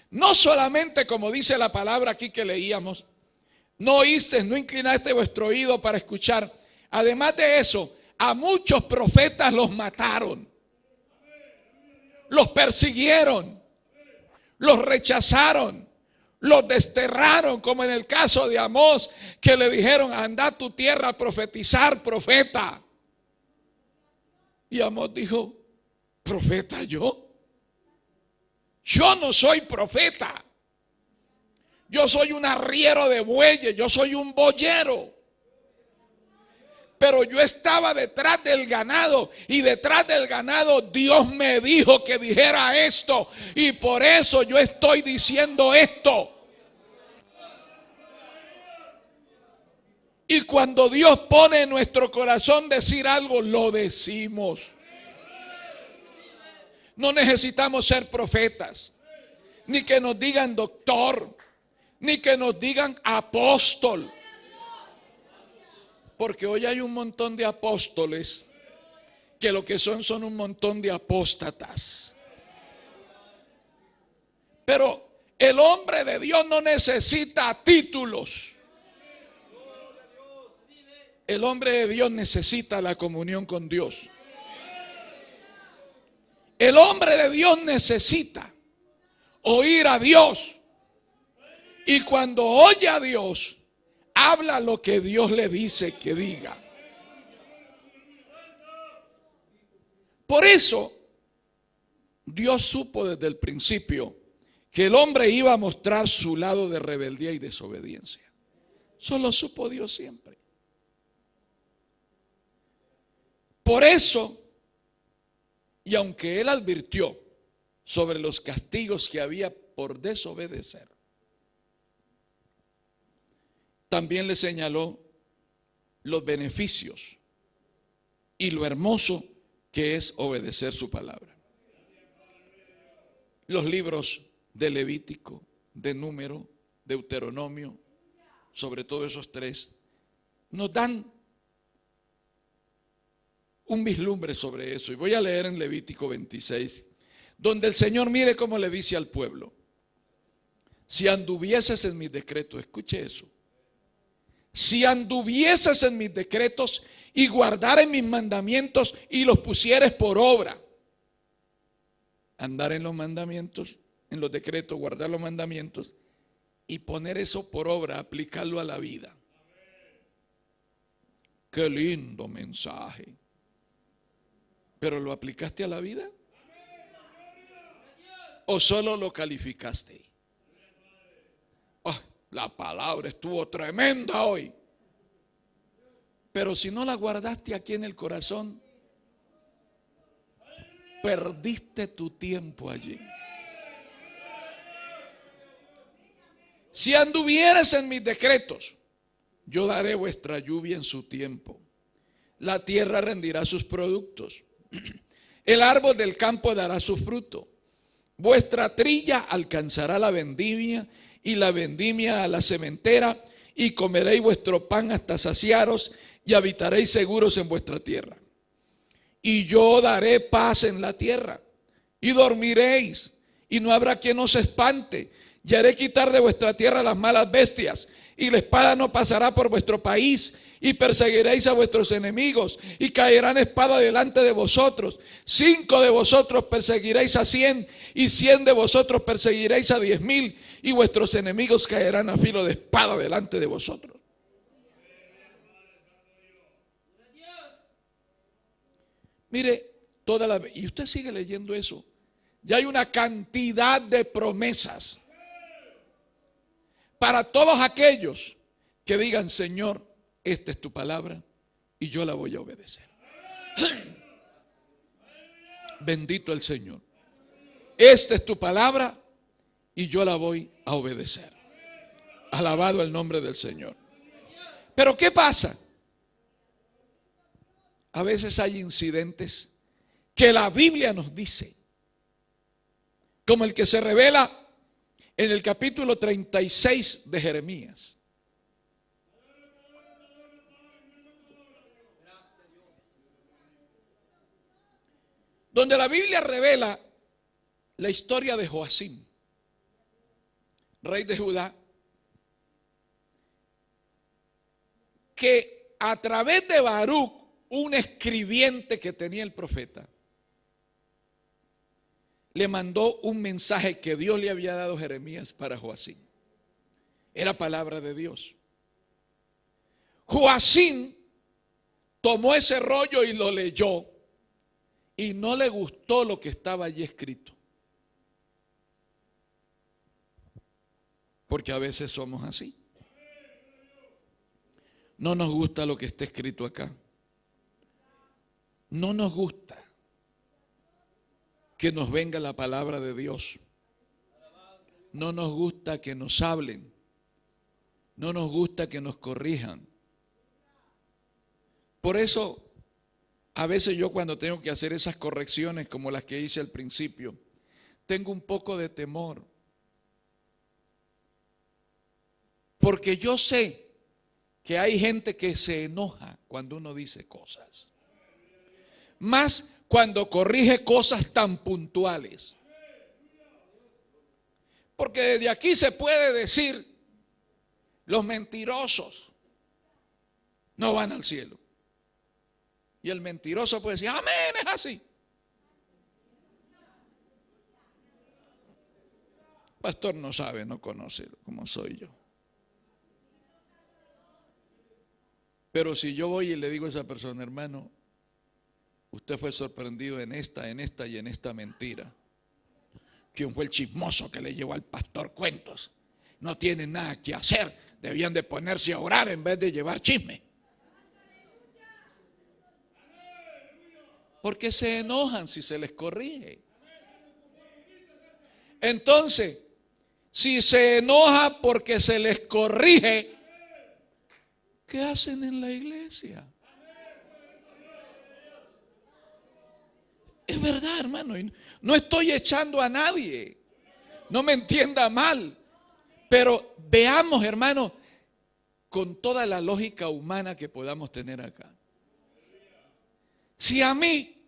S1: No solamente como dice la palabra aquí que leíamos, no oísteis, no inclinaste vuestro oído para escuchar. Además de eso, a muchos profetas los mataron, los persiguieron, los rechazaron, los desterraron, como en el caso de Amós, que le dijeron: anda a tu tierra a profetizar, profeta. Y Amós dijo: ¿profeta yo? Yo no soy profeta. Yo soy un arriero de bueyes, yo soy un boyero. Pero yo estaba detrás del ganado, y detrás del ganado Dios me dijo que dijera esto, y por eso yo estoy diciendo esto. Y cuando Dios pone en nuestro corazón decir algo, lo decimos. No necesitamos ser profetas, ni que nos digan doctor, ni que nos digan apóstol. Porque hoy hay un montón de apóstoles que lo que son un montón de apóstatas. Pero el hombre de Dios no necesita títulos. El hombre de Dios necesita la comunión con Dios. El hombre de Dios necesita oír a Dios. Y cuando oye a Dios, habla lo que Dios le dice que diga. Por eso, Dios supo desde el principio que el hombre iba a mostrar su lado de rebeldía y desobediencia. Eso lo supo Dios siempre. Por eso, y aunque Él advirtió sobre los castigos que había por desobedecer, también le señaló los beneficios y lo hermoso que es obedecer su palabra. Los libros de Levítico, de Número, Deuteronomio, sobre todo esos tres, nos dan un vislumbre sobre eso. Y voy a leer en Levítico 26, donde el Señor, mire cómo le dice al pueblo: si anduvieses en mis decretos, escuche eso, si anduvieses en mis decretos y guardares mis mandamientos y los pusieres por obra. Andar en los mandamientos, en los decretos, guardar los mandamientos y poner eso por obra, aplicarlo a la vida. Qué lindo mensaje. ¿Pero lo aplicaste a la vida? ¿O solo lo calificaste? Oh, la palabra estuvo tremenda hoy. Pero si no la guardaste aquí en el corazón, perdiste tu tiempo allí. Si anduvieras en mis decretos, yo daré vuestra lluvia en su tiempo. La tierra rendirá sus productos. El árbol del campo dará su fruto. Vuestra trilla alcanzará la vendimia y la vendimia a la sementera, y comeréis vuestro pan hasta saciaros y habitaréis seguros en vuestra tierra. Y yo daré paz en la tierra y dormiréis y no habrá quien os espante. Y haré quitar de vuestra tierra las malas bestias, y la espada no pasará por vuestro país, y perseguiréis a vuestros enemigos, y caerán espada delante de vosotros. 5 de vosotros perseguiréis a 100, y 100 de vosotros perseguiréis a 10,000, y vuestros enemigos caerán a filo de espada delante de vosotros. Mire, y usted sigue leyendo eso. Ya hay una cantidad de promesas para todos aquellos que digan: Señor, esta es tu palabra y yo la voy a obedecer. Bendito el Señor. Esta es tu palabra y yo la voy a obedecer. Alabado el nombre del Señor. Pero ¿qué pasa? A veces hay incidentes que la Biblia nos dice, como el que se revela en el capítulo 36 de Jeremías. Donde la Biblia revela la historia de Joacim, rey de Judá, que a través de Baruc, un escribiente que tenía el profeta, le mandó un mensaje que Dios le había dado a Jeremías para Joacim. Era palabra de Dios. Joacim tomó ese rollo y lo leyó y no le gustó lo que estaba allí escrito. Porque a veces somos así. No nos gusta lo que está escrito acá. No nos gusta que nos venga la palabra de Dios. No nos gusta que nos hablen. No nos gusta que nos corrijan. Por eso, a veces yo cuando tengo que hacer esas correcciones como las que hice al principio, tengo un poco de temor. Porque yo sé que hay gente que se enoja cuando uno dice cosas. Más cuando corrige cosas tan puntuales. Porque desde aquí se puede decir: los mentirosos no van al cielo. Y el mentiroso puede decir: amén, es así. Pastor no sabe, no conoce cómo soy yo. Pero si yo voy y le digo a esa persona: hermano, usted fue sorprendido en esta y en esta mentira. ¿Quién fue el chismoso que le llevó al pastor cuentos? No tienen nada que hacer, debían de ponerse a orar en vez de llevar chisme. Porque se enojan si se les corrige. Entonces, si se enoja porque se les corrige, ¿qué hacen en la iglesia? Es verdad, hermano, y no estoy echando a nadie, no me entienda mal, pero veamos, hermano, con toda la lógica humana que podamos tener acá. Si a mí,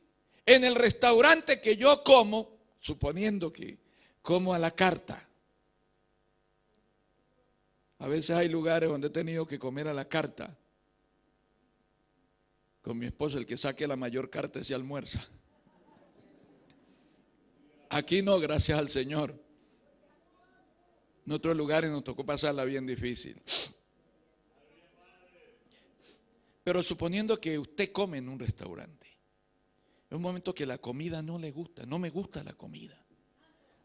S1: en el restaurante que yo como, suponiendo que como a la carta, a veces hay lugares donde he tenido que comer a la carta, con mi esposo, el que saque la mayor carta se almuerza. Aquí no, gracias al Señor. En otros lugares nos tocó pasarla bien difícil. Pero suponiendo que usted come en un restaurante, en un momento que la comida no le gusta, no me gusta la comida.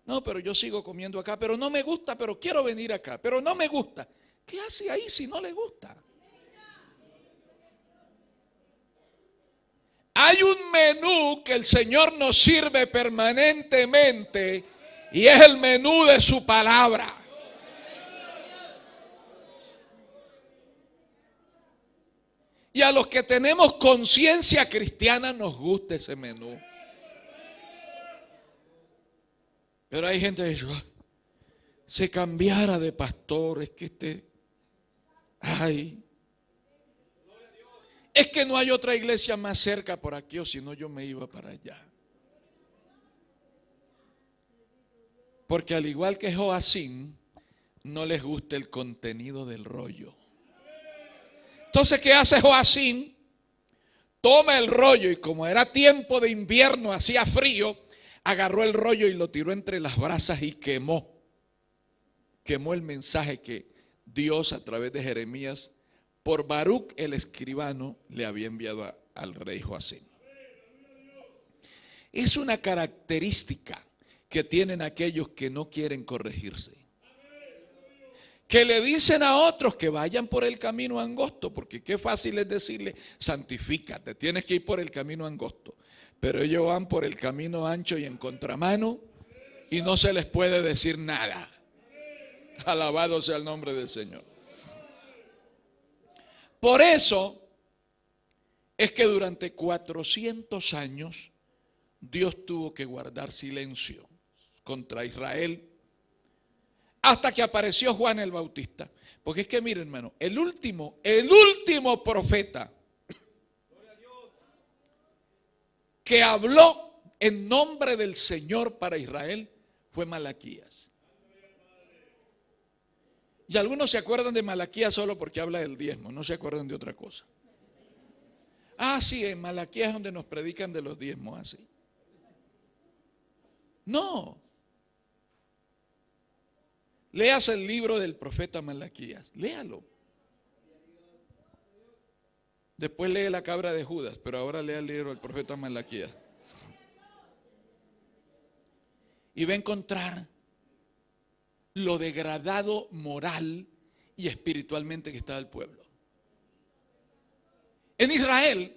S1: No, pero yo sigo comiendo acá, pero no me gusta, pero quiero venir acá, pero no me gusta. ¿Qué hace ahí si no le gusta? Hay un menú que el Señor nos sirve permanentemente y es el menú de su palabra. Y a los que tenemos conciencia cristiana nos gusta ese menú. Pero hay gente que dice: se cambiara de pastor, es que es que no hay otra iglesia más cerca por aquí, o si no yo me iba para allá. Porque al igual que Joacín, no les gusta el contenido del rollo. Entonces, ¿qué hace Joacín? Toma el rollo y como era tiempo de invierno, hacía frío, agarró el rollo y lo tiró entre las brasas y quemó. Quemó el mensaje que Dios a través de Jeremías, por Baruc el escribano, le había enviado al rey Joacín. Es una característica que tienen aquellos que no quieren corregirse, que le dicen a otros que vayan por el camino angosto, porque qué fácil es decirle, santifícate, tienes que ir por el camino angosto, pero ellos van por el camino ancho y en contramano y no se les puede decir nada. Alabado sea el nombre del Señor. Por eso es que durante 400 años Dios tuvo que guardar silencio contra Israel hasta que apareció Juan el Bautista. Porque es que miren, hermano, el último profeta que habló en nombre del Señor para Israel fue Malaquías. Y algunos se acuerdan de Malaquías solo porque habla del diezmo, no se acuerdan de otra cosa. Ah, sí, en Malaquías es donde nos predican de los diezmos, así. No. Léase el libro del profeta Malaquías, léalo. Después lee la cabra de Judas, pero ahora lea el libro del profeta Malaquías. Y va a encontrar lo degradado moral y espiritualmente que estaba el pueblo. En Israel,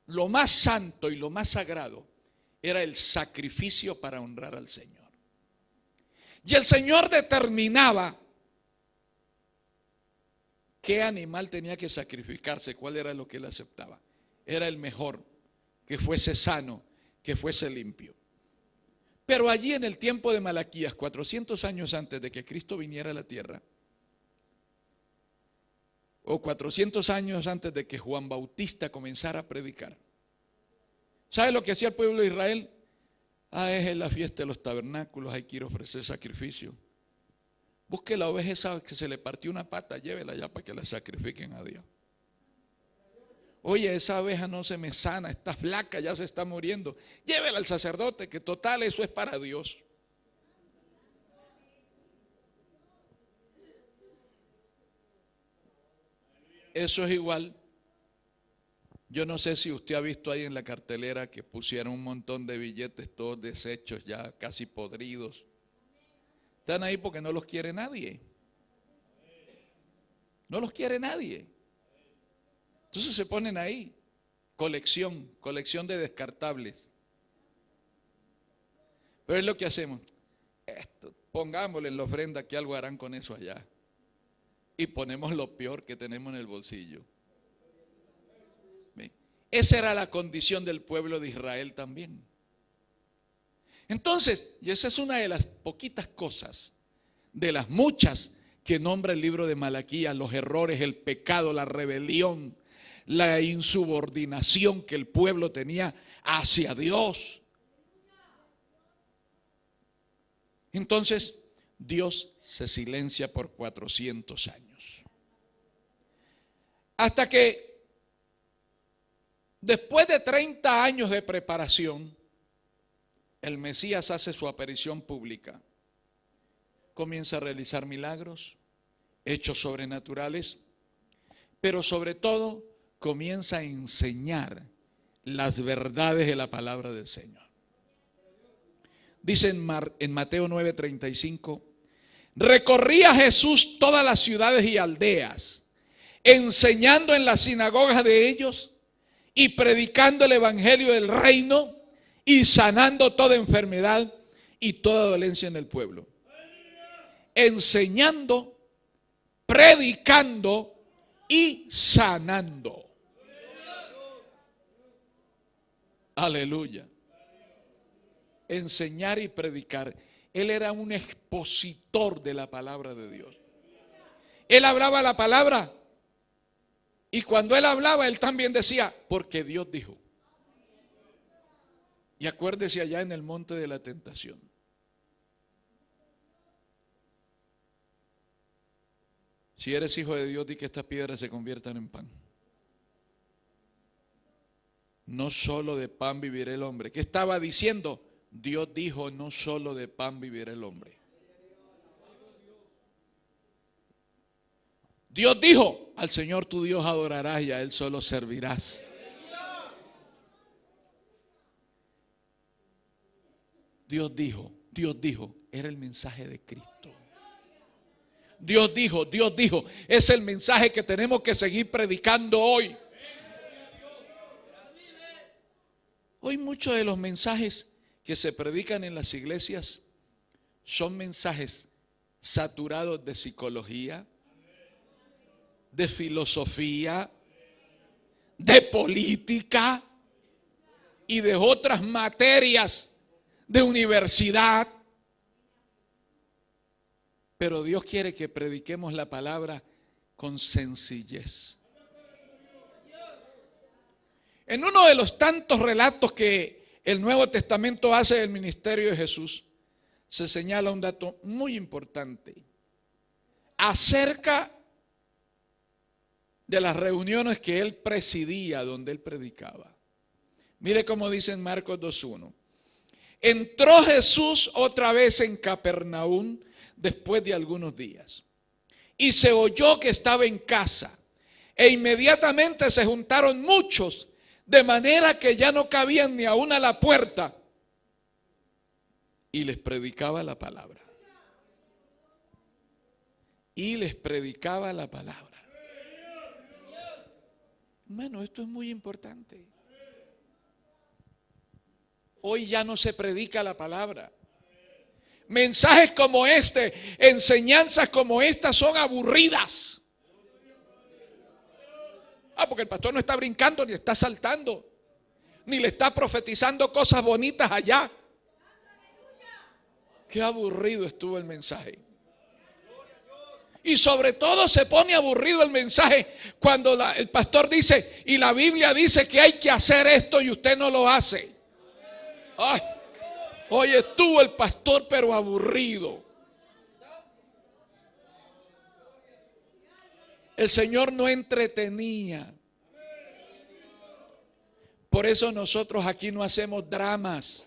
S1: lo más santo y lo más sagrado era el sacrificio para honrar al Señor. Y el Señor determinaba qué animal tenía que sacrificarse, cuál era lo que él aceptaba. Era el mejor, que fuese sano, que fuese limpio. Pero allí en el tiempo de Malaquías, 400 años antes de que Cristo viniera a la tierra, o 400 años antes de que Juan Bautista comenzara a predicar, ¿sabe lo que hacía el pueblo de Israel? Ah, es la fiesta de los tabernáculos, hay que ir a ofrecer sacrificio. Busque la oveja esa que se le partió una pata, llévela ya para que la sacrifiquen a Dios. Oye, esa oveja no se me sana, está flaca, ya se está muriendo. Llévela al sacerdote, que total eso es para Dios. Eso es igual. Yo no sé si usted ha visto ahí en la cartelera que pusieron un montón de billetes todos deshechos, ya casi podridos. Están ahí porque no los quiere nadie. No los quiere nadie. Entonces se ponen ahí, colección de descartables. Pero es lo que hacemos. Esto, pongámosle en la ofrenda que algo harán con eso allá. Y ponemos lo peor que tenemos en el bolsillo. Esa era la condición del pueblo de Israel también. Entonces, y esa es una de las poquitas cosas, de las muchas que nombra el libro de Malaquías, los errores, el pecado, la rebelión, la insubordinación que el pueblo tenía hacia Dios. Entonces, Dios se silencia por 400 años. Hasta que después de 30 años de preparación, el Mesías hace su aparición pública. Comienza a realizar milagros, hechos sobrenaturales, pero sobre todo comienza a enseñar las verdades de la palabra del Señor. Dice en Mateo 9:35, recorría Jesús todas las ciudades y aldeas, enseñando en las sinagogas de ellos y predicando el evangelio del reino y sanando toda enfermedad y toda dolencia en el pueblo. Enseñando, predicando y sanando. Aleluya. Enseñar y predicar. Él era un expositor de la palabra de Dios. Él hablaba la palabra y cuando él hablaba, él también decía, porque Dios dijo. Y acuérdese allá en el monte de la tentación. Si eres hijo de Dios, di que estas piedras se conviertan en pan. No solo de pan vivirá el hombre. ¿Qué estaba diciendo? Dios dijo, no solo de pan vivirá el hombre. Dios dijo, al Señor tu Dios adorarás y a Él solo servirás. Dios dijo, era el mensaje de Cristo. Dios dijo, es el mensaje que tenemos que seguir predicando hoy. Hoy muchos de los mensajes que se predican en las iglesias son mensajes saturados de psicología, de filosofía, de política y de otras materias de universidad. Pero Dios quiere que prediquemos la palabra con sencillez. En uno de los tantos relatos que el Nuevo Testamento hace del ministerio de Jesús, se señala un dato muy importante acerca de las reuniones que él presidía, donde él predicaba. Mire cómo dice en Marcos 2:1. Entró Jesús otra vez en Capernaum después de algunos días, y se oyó que estaba en casa, e inmediatamente se juntaron muchos, de manera que ya no cabían ni aún a la puerta, y les predicaba la palabra. Y les predicaba la palabra. Hermano, esto es muy importante. Hoy ya no se predica la palabra. Mensajes como este, enseñanzas como estas son aburridas. Porque el pastor no está brincando, ni está saltando, ni le está profetizando cosas bonitas allá. Qué aburrido estuvo el mensaje. Y sobre todo se pone aburrido el mensaje cuando el pastor dice, y la Biblia dice que hay que hacer esto y usted no lo hace. Ay, hoy estuvo el pastor pero aburrido. El Señor no entretenía. Por eso nosotros aquí no hacemos dramas.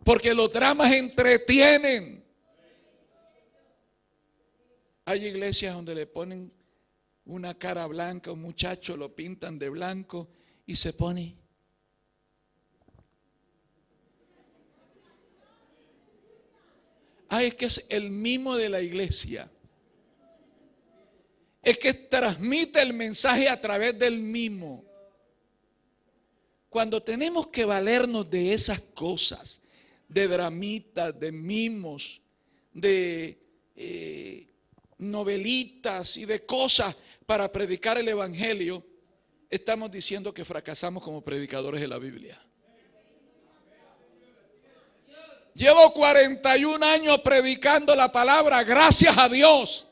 S1: Porque los dramas entretienen. Hay iglesias donde le ponen una cara blanca, un muchacho lo pintan de blanco y se pone. Es que es el mimo de la iglesia. Es que transmite el mensaje a través del mimo. Cuando tenemos que valernos de esas cosas, de dramitas, de mimos, de novelitas y de cosas para predicar el evangelio, estamos diciendo que fracasamos como predicadores de la Biblia. Llevo 41 años predicando la palabra, gracias a Dios.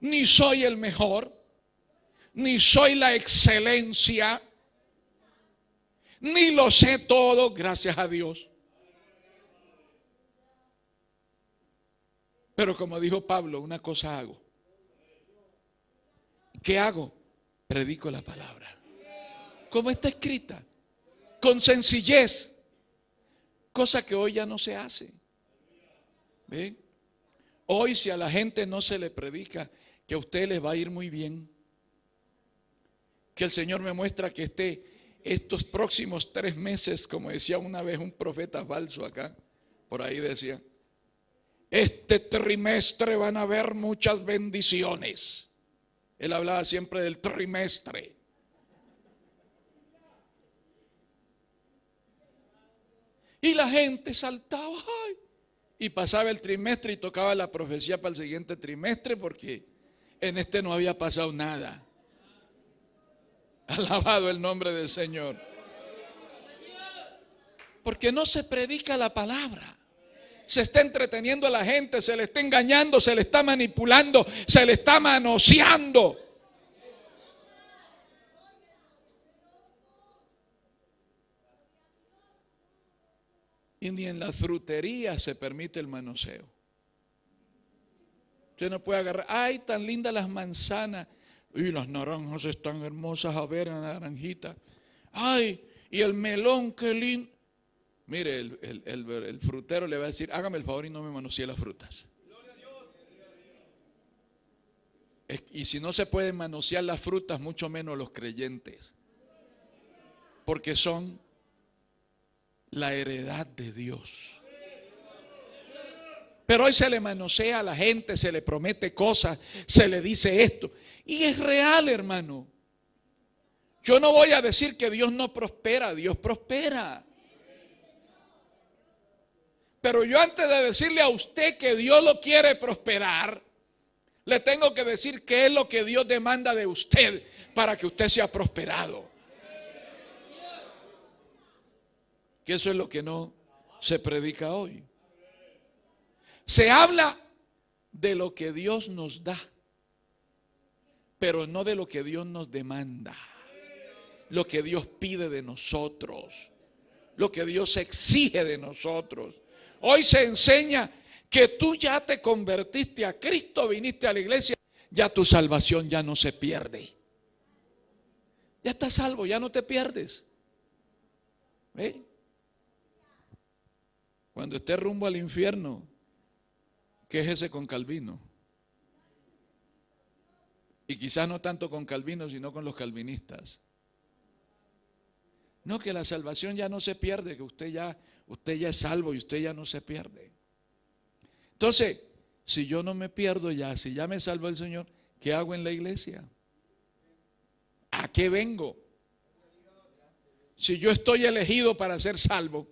S1: Ni soy el mejor, ni soy la excelencia, ni lo sé todo, gracias a Dios. Pero como dijo Pablo, una cosa hago. ¿Qué hago? Predico la palabra. Como está escrita, con sencillez, cosa que hoy ya no se hace. ¿Ven? Hoy si a la gente no se le predica que a usted les va a ir muy bien, que el Señor me muestra que estos próximos 3 meses, como decía una vez un profeta falso acá, por ahí decía, este trimestre van a haber muchas bendiciones. Él hablaba siempre del trimestre. Y la gente saltaba, ¡ay! Y pasaba el trimestre y tocaba la profecía para el siguiente trimestre porque en este no había pasado nada. Alabado el nombre del Señor. Porque no se predica la palabra. Se está entreteniendo a la gente, se le está engañando, se le está manipulando, se le está manoseando. Y ni en las fruterías se permite el manoseo. Usted no puede agarrar, ay, tan lindas las manzanas. Y las naranjas están hermosas, a ver, la naranjita. Ay, y el melón, qué lindo. Mire, el frutero le va a decir, hágame el favor y no me manosee las frutas. Y si no se pueden manosear las frutas, mucho menos los creyentes. Porque son la heredad de Dios. Pero hoy se le manosea a la gente, se le promete cosas, se le dice esto. Y es real, hermano. Yo no voy a decir que Dios no prospera, Dios prospera. Pero yo antes de decirle a usted que Dios lo quiere prosperar, le tengo que decir qué es lo que Dios demanda de usted para que usted sea prosperado. Que eso es lo que no se predica hoy. Se habla de lo que Dios nos da, pero no de lo que Dios nos demanda. Lo que Dios pide de nosotros, lo que Dios exige de nosotros. Hoy se enseña que tú ya te convertiste a Cristo, viniste a la iglesia, ya tu salvación ya no se pierde. Ya estás salvo, ya no te pierdes. ¿Ve? Cuando estés rumbo al infierno, quéjese con Calvino. Y quizás no tanto con Calvino, sino con los calvinistas. No, que la salvación ya no se pierde, que usted ya es salvo y usted ya no se pierde. Entonces, si yo no me pierdo ya, si ya me salvó el Señor, ¿qué hago en la iglesia? ¿A qué vengo? Si yo estoy elegido para ser salvo,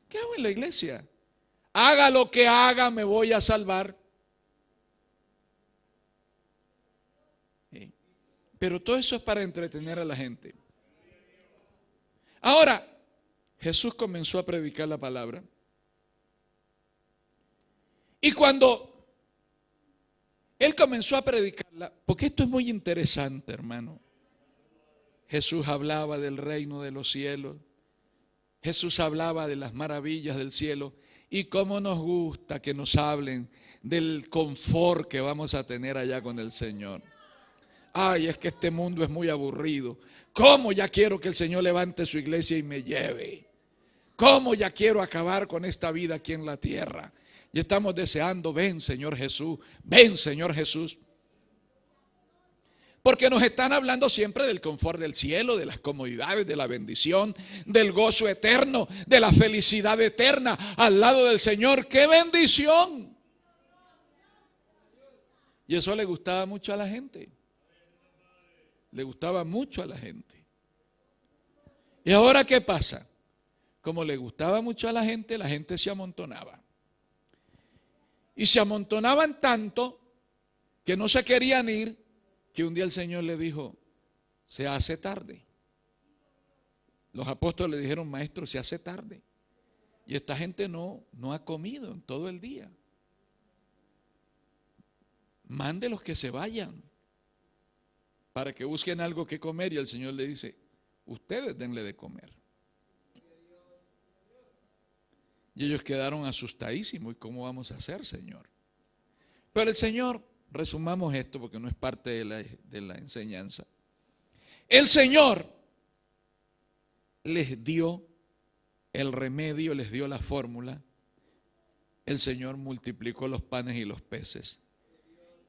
S1: ¿qué hago en la iglesia? Haga lo que haga, me voy a salvar. ¿Sí? Pero todo eso es para entretener a la gente. Ahora, Jesús comenzó a predicar la palabra. Y cuando Él comenzó a predicarla, porque esto es muy interesante, hermano. Jesús hablaba del reino de los cielos. Jesús hablaba de las maravillas del cielo. Y cómo nos gusta que nos hablen del confort que vamos a tener allá con el Señor. Ay, es que este mundo es muy aburrido. ¿Cómo ya quiero que el Señor levante su iglesia y me lleve? ¿Cómo ya quiero acabar con esta vida aquí en la tierra? Y estamos deseando, ven Señor Jesús, ven Señor Jesús. Porque nos están hablando siempre del confort del cielo, de las comodidades, de la bendición, del gozo eterno, de la felicidad eterna al lado del Señor. ¡Qué bendición! Y eso le gustaba mucho a la gente. Le gustaba mucho a la gente. ¿Y ahora qué pasa? Como le gustaba mucho a la gente se amontonaba. Y se amontonaban tanto que no se querían ir, que un día el Señor le dijo, se hace tarde. Los apóstoles le dijeron, maestro, se hace tarde. Y esta gente no ha comido en todo el día. Mándelos que se vayan para que busquen algo que comer. Y el Señor le dice, ustedes denle de comer. Y ellos quedaron asustadísimos. ¿Y cómo vamos a hacer, Señor? Pero el Señor, resumamos esto porque no es parte de la enseñanza. El Señor les dio el remedio, les dio la fórmula. El Señor multiplicó los panes y los peces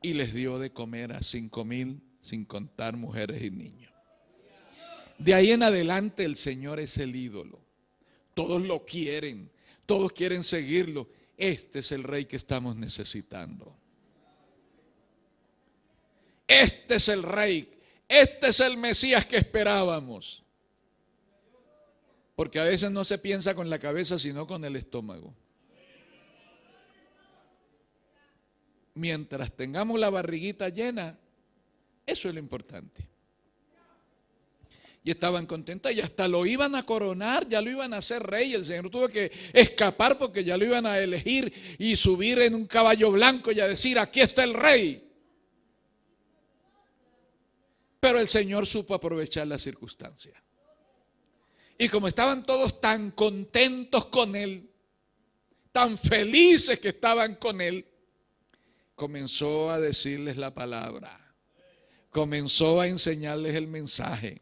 S1: y les dio de comer a 5,000, sin contar mujeres y niños. De ahí en adelante el Señor es el ídolo. Todos lo quieren, todos quieren seguirlo. Este es el rey que estamos necesitando. Este es el rey, este es el Mesías que esperábamos. Porque a veces no se piensa con la cabeza, sino con el estómago. Mientras tengamos la barriguita llena, eso es lo importante. Y estaban contentos y hasta lo iban a coronar, ya lo iban a hacer rey. El Señor tuvo que escapar porque ya lo iban a elegir y subir en un caballo blanco y a decir, aquí está el rey. Pero el Señor supo aprovechar la circunstancia. Y como estaban todos tan contentos con Él, tan felices que estaban con él, comenzó a decirles la palabra, comenzó a enseñarles el mensaje.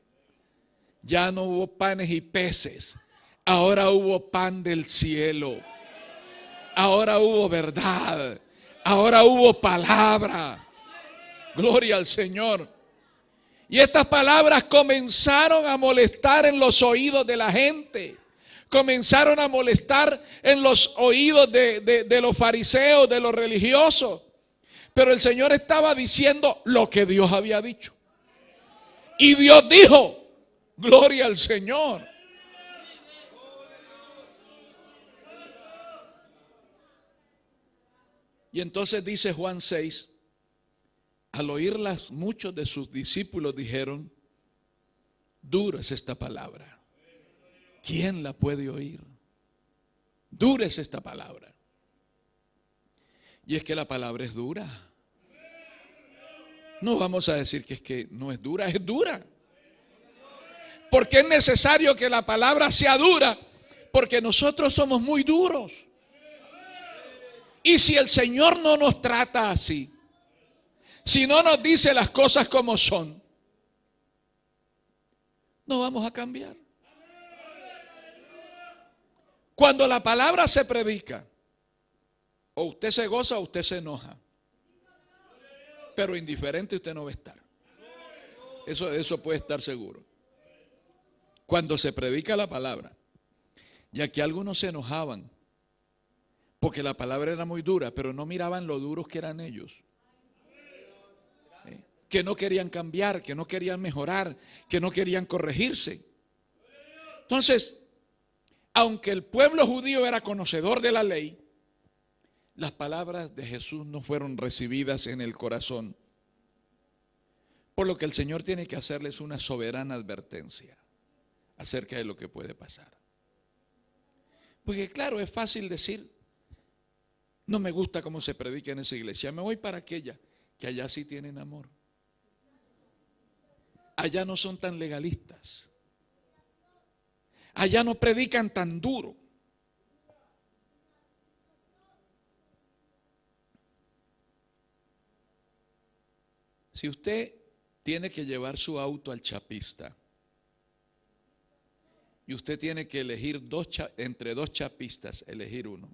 S1: Ya no hubo panes y peces, ahora hubo pan del cielo, ahora hubo verdad, ahora hubo palabra. Gloria al Señor. Y estas palabras comenzaron a molestar en los oídos de la gente. Comenzaron a molestar en los oídos de los fariseos, de los religiosos. Pero el Señor estaba diciendo lo que Dios había dicho. Y Dios dijo, gloria al Señor. Y entonces dice Juan 6, al oírlas muchos de sus discípulos dijeron, dura es esta palabra. ¿Quién la puede oír? Dura es esta palabra. Y es que la palabra es dura. No vamos a decir que es que no es dura, es dura. Porque es necesario que la palabra sea dura, porque nosotros somos muy duros. Y si el Señor no nos trata así, si no nos dice las cosas como son, no vamos a cambiar. Cuando la palabra se predica, o usted se goza o usted se enoja, pero indiferente usted no va a estar. Eso puede estar seguro. Cuando se predica la palabra, y aquí algunos se enojaban, porque la palabra era muy dura, pero no miraban lo duros que eran ellos. Que no querían cambiar, que no querían mejorar, que no querían corregirse. Entonces, aunque el pueblo judío era conocedor de la ley, las palabras de Jesús no fueron recibidas en el corazón. Por lo que el Señor tiene que hacerles una soberana advertencia acerca de lo que puede pasar. Porque claro, es fácil decir, no me gusta cómo se predica en esa iglesia, me voy para aquella, que allá sí tienen amor. Allá no son tan legalistas. Allá no predican tan duro. Si usted tiene que llevar su auto al chapista y usted tiene que elegir entre dos chapistas, elegir uno,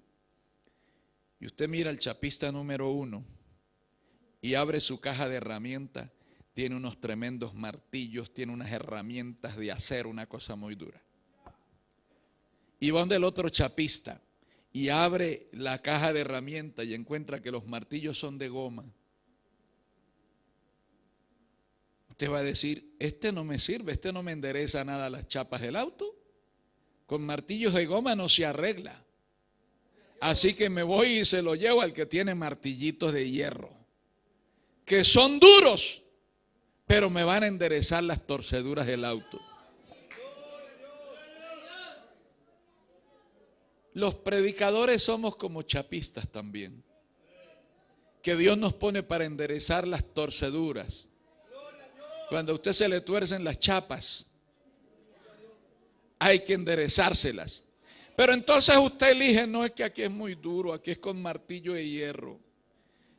S1: y usted mira al chapista número 1 y abre su caja de herramientas, tiene unos tremendos martillos, tiene unas herramientas de acero, una cosa muy dura. Y va donde el otro chapista y abre la caja de herramientas y encuentra que los martillos son de goma. Usted va a decir, este no me sirve, este no me endereza nada las chapas del auto. Con martillos de goma no se arregla. Así que me voy y se lo llevo al que tiene martillitos de hierro, que son duros, pero me van a enderezar las torceduras del auto. Los predicadores somos como chapistas también, que Dios nos pone para enderezar las torceduras. Cuando a usted se le tuercen las chapas, hay que enderezárselas. Pero entonces usted elige, no es que aquí es muy duro, aquí es con martillo de hierro.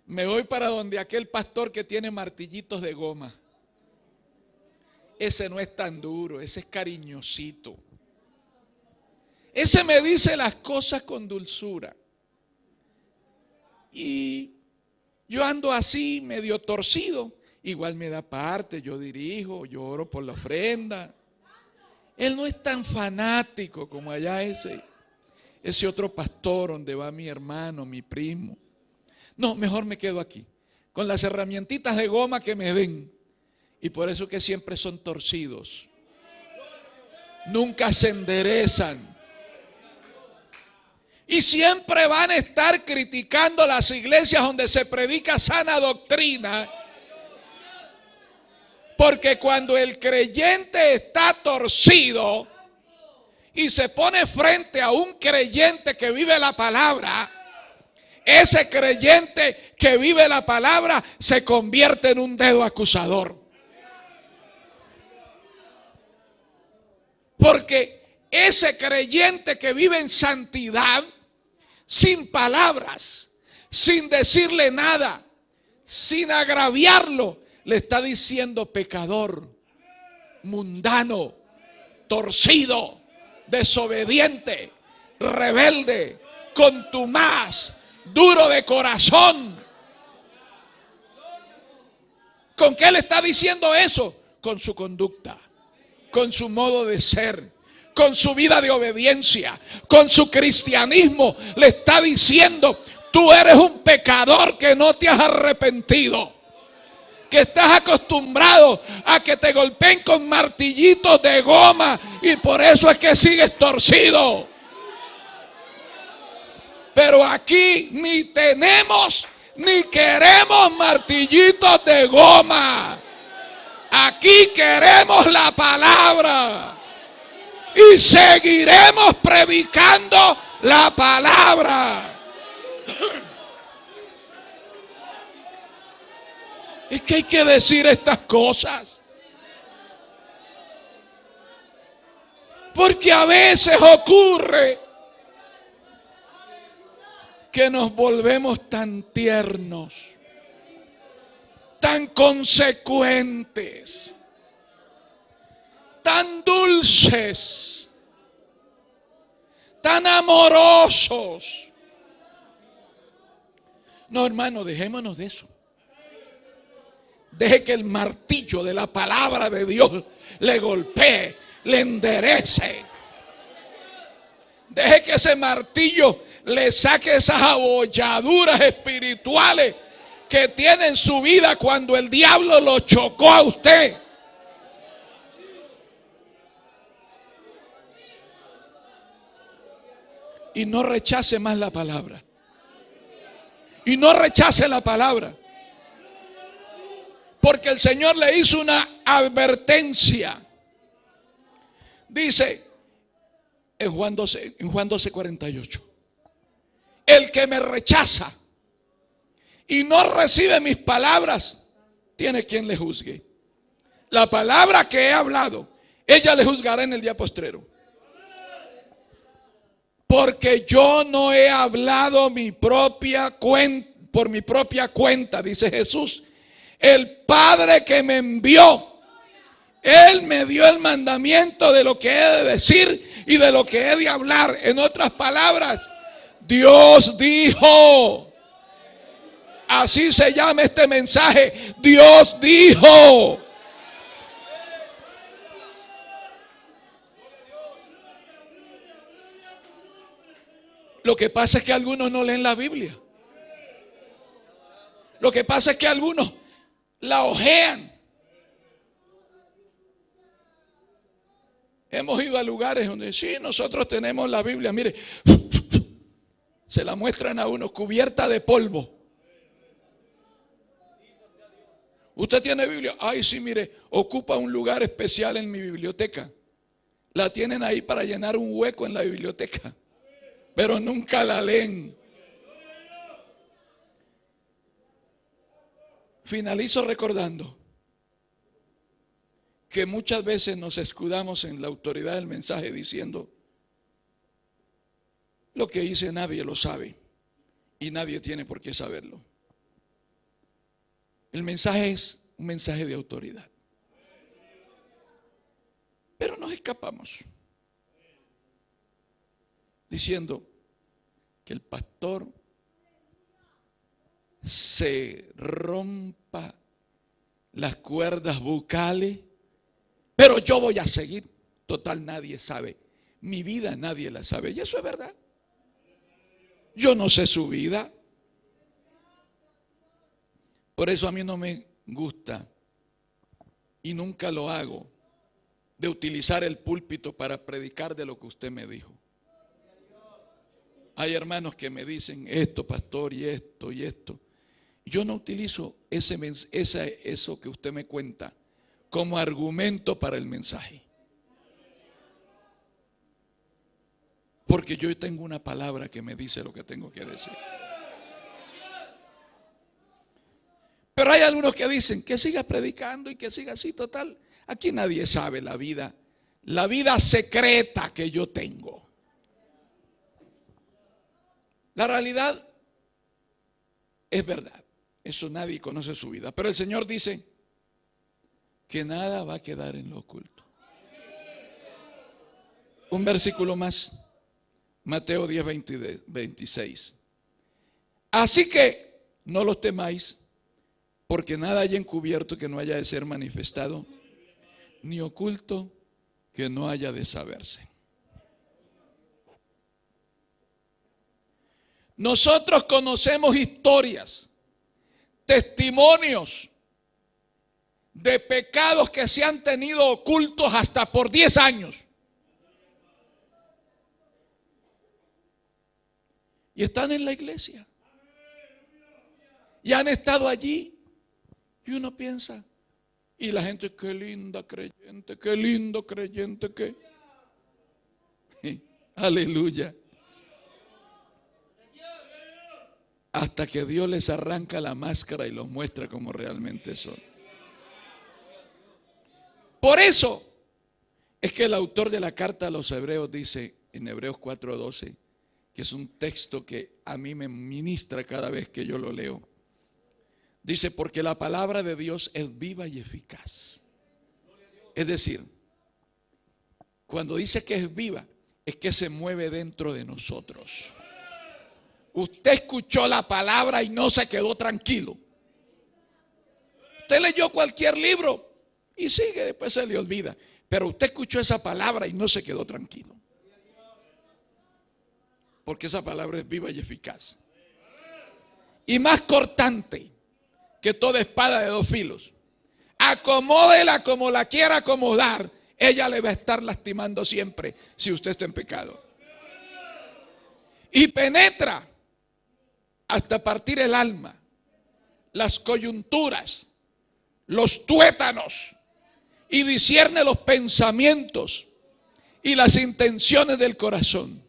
S1: Me voy para donde aquel pastor que tiene martillitos de goma. Ese no es tan duro, ese es cariñosito. Ese me dice las cosas con dulzura. Y yo ando así, medio torcido. Igual me da parte, yo dirijo, yo oro por la ofrenda. Él no es tan fanático como allá ese otro pastor donde va mi hermano, mi primo. No, mejor me quedo aquí, con las herramientitas de goma que me den. Y por eso que siempre son torcidos. Nunca se enderezan. Y siempre van a estar criticando las iglesias donde se predica sana doctrina. Porque cuando el creyente está torcido y se pone frente a un creyente que vive la palabra, ese creyente que vive la palabra se convierte en un dedo acusador. Porque ese creyente que vive en santidad sin palabras, sin decirle nada, sin agraviarlo, le está diciendo pecador, mundano, torcido, desobediente, rebelde, contumaz, duro de corazón. ¿Con qué le está diciendo eso? Con su conducta, con su modo de ser, con su vida de obediencia, con su cristianismo. Le está diciendo: tú eres un pecador que no te has arrepentido, que estás acostumbrado a que te golpeen con martillitos de goma y por eso es que sigues torcido. Pero aquí ni tenemos ni queremos martillitos de goma. Aquí queremos la palabra y seguiremos predicando la palabra. Es que hay que decir estas cosas, porque a veces ocurre que nos volvemos tan tiernos, tan consecuentes, tan dulces, tan amorosos. No, hermano, dejémonos de eso. Deje que el martillo de la palabra de Dios le golpee, le enderece. Deje que ese martillo le saque esas abolladuras espirituales que tiene en su vida cuando el diablo lo chocó a usted. Y no rechace más la palabra. Y no rechace la palabra. Porque el Señor le hizo una advertencia. Dice en Juan 12:48. El que me rechaza y no recibe mis palabras, tiene quien le juzgue. La palabra que he hablado, ella le juzgará en el día postrero. Porque yo no he hablado por mi propia cuenta, dice Jesús. El Padre que me envió, Él me dio el mandamiento de lo que he de decir y de lo que he de hablar. En otras palabras, Dios dijo. Así se llama este mensaje. Dios dijo. Lo que pasa es que algunos no leen la Biblia. Lo que pasa es que algunos la hojean. Hemos ido a lugares donde sí, nosotros tenemos la Biblia. Mire, se la muestran a uno cubierta de polvo. ¿Usted tiene Biblia? Ay, sí, mire, ocupa un lugar especial en mi biblioteca. La tienen ahí para llenar un hueco en la biblioteca, pero nunca la leen. Finalizo recordando que muchas veces nos escudamos en la autoridad del mensaje diciendo: lo que hice nadie lo sabe y nadie tiene por qué saberlo. El mensaje es un mensaje de autoridad. Pero nos escapamos diciendo que el pastor se rompa las cuerdas bucales, pero yo voy a seguir. Total, nadie sabe. Mi vida nadie la sabe. Y eso es verdad. Yo no sé su vida. Por eso a mí no me gusta, y nunca lo hago, de utilizar el púlpito para predicar de lo que usted me dijo. Hay hermanos que me dicen esto, pastor, y esto, y esto. Yo no utilizo eso que usted me cuenta como argumento para el mensaje. Porque yo tengo una palabra que me dice lo que tengo que decir. Pero hay algunos que dicen que siga predicando y que siga así, total. Aquí nadie sabe la vida secreta que yo tengo. La realidad es verdad. Eso nadie conoce su vida. Pero el Señor dice que nada va a quedar en lo oculto. Un versículo más. Mateo 10, 26. Así que no los temáis, porque nada hay encubierto que no haya de ser manifestado, ni oculto que no haya de saberse. Nosotros conocemos historias, testimonios de pecados que se han tenido ocultos hasta por 10 años. Y están en la iglesia. Y han estado allí. Y uno piensa, y la gente, qué linda creyente, qué lindo creyente que. Aleluya. Hasta que Dios les arranca la máscara y los muestra como realmente son. Por eso es que el autor de la carta a los Hebreos dice en Hebreos 4:12, que es un texto que a mí me ministra cada vez que yo lo leo. Dice, porque la palabra de Dios es viva y eficaz. Es decir, cuando dice que es viva, es que se mueve dentro de nosotros. Usted escuchó la palabra y no se quedó tranquilo. Usted leyó cualquier libro y sigue, después se le olvida. Pero usted escuchó esa palabra y no se quedó tranquilo. Porque esa palabra es viva y eficaz. Y más cortante que toda espada de 2 filos. Acomódela como la quiera acomodar, ella le va a estar lastimando siempre si usted está en pecado. Y penetra hasta partir el alma, las coyunturas, los tuétanos, y discierne los pensamientos y las intenciones del corazón.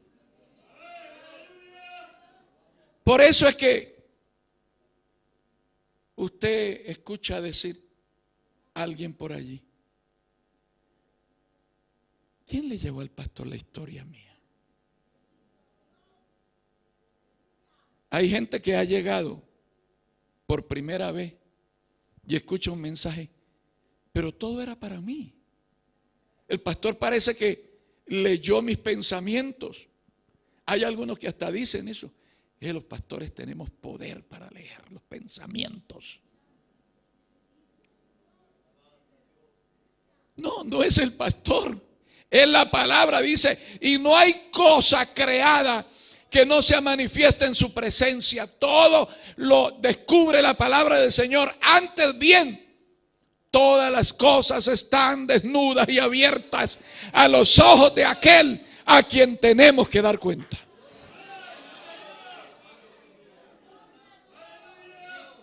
S1: Por eso es que usted escucha decir a alguien por allí, ¿quién le llevó al pastor la historia mía? Hay gente que ha llegado por primera vez y escucha un mensaje, pero todo era para mí. El pastor parece que leyó mis pensamientos. Hay algunos que hasta dicen eso. Los pastores tenemos poder para leer los pensamientos. No, no es el pastor. Es la palabra, dice, y no hay cosa creada que no se manifieste en su presencia. Todo lo descubre la palabra del Señor. Antes bien, todas las cosas están desnudas y abiertas a los ojos de aquel a quien tenemos que dar cuenta.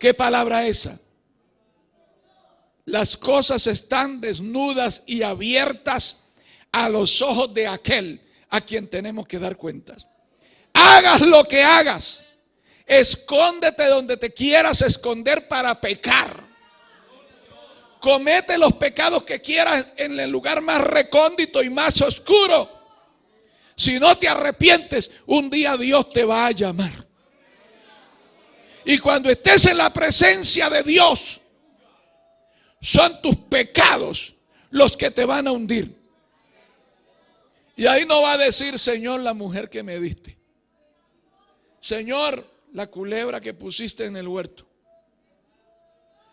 S1: ¿Qué palabra esa? Las cosas están desnudas y abiertas a los ojos de aquel a quien tenemos que dar cuentas. Hagas lo que hagas, escóndete donde te quieras esconder para pecar. Comete los pecados que quieras en el lugar más recóndito y más oscuro. Si no te arrepientes, un día Dios te va a llamar. Y cuando estés en la presencia de Dios, son tus pecados los que te van a hundir. Y ahí no va a decir, Señor, la mujer que me diste. Señor, la culebra que pusiste en el huerto.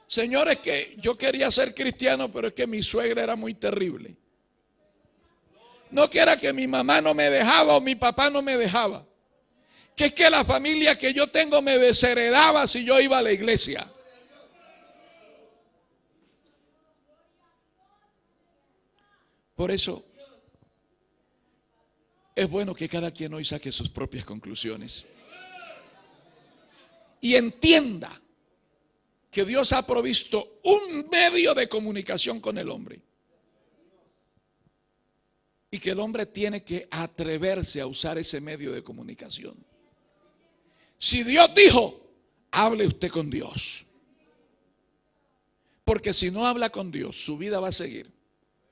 S1: Señor, es que yo quería ser cristiano, pero es que mi suegra era muy terrible. No que era que mi mamá no me dejaba o mi papá no me dejaba. Que es que la familia que yo tengo me desheredaba si yo iba a la iglesia. Por eso es bueno que cada quien hoy saque sus propias conclusiones y entienda que Dios ha provisto un medio de comunicación con el hombre y que el hombre tiene que atreverse a usar ese medio de comunicación. Si Dios dijo, hable usted con Dios. Porque si no habla con Dios, su vida va a seguir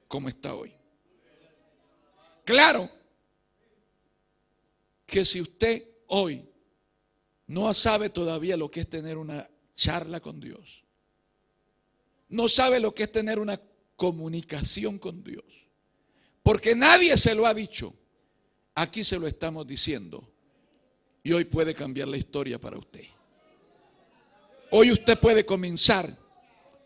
S1: como está hoy. Claro que si usted hoy no sabe todavía lo que es tener una charla con Dios. No sabe lo que es tener una comunicación con Dios. Porque nadie se lo ha dicho. Aquí se lo estamos diciendo. Y hoy puede cambiar la historia para usted. Hoy usted puede comenzar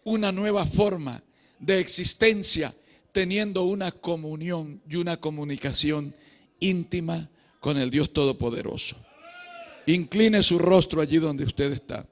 S1: una nueva forma de existencia teniendo una comunión y una comunicación íntima con el Dios Todopoderoso. Incline su rostro allí donde usted está.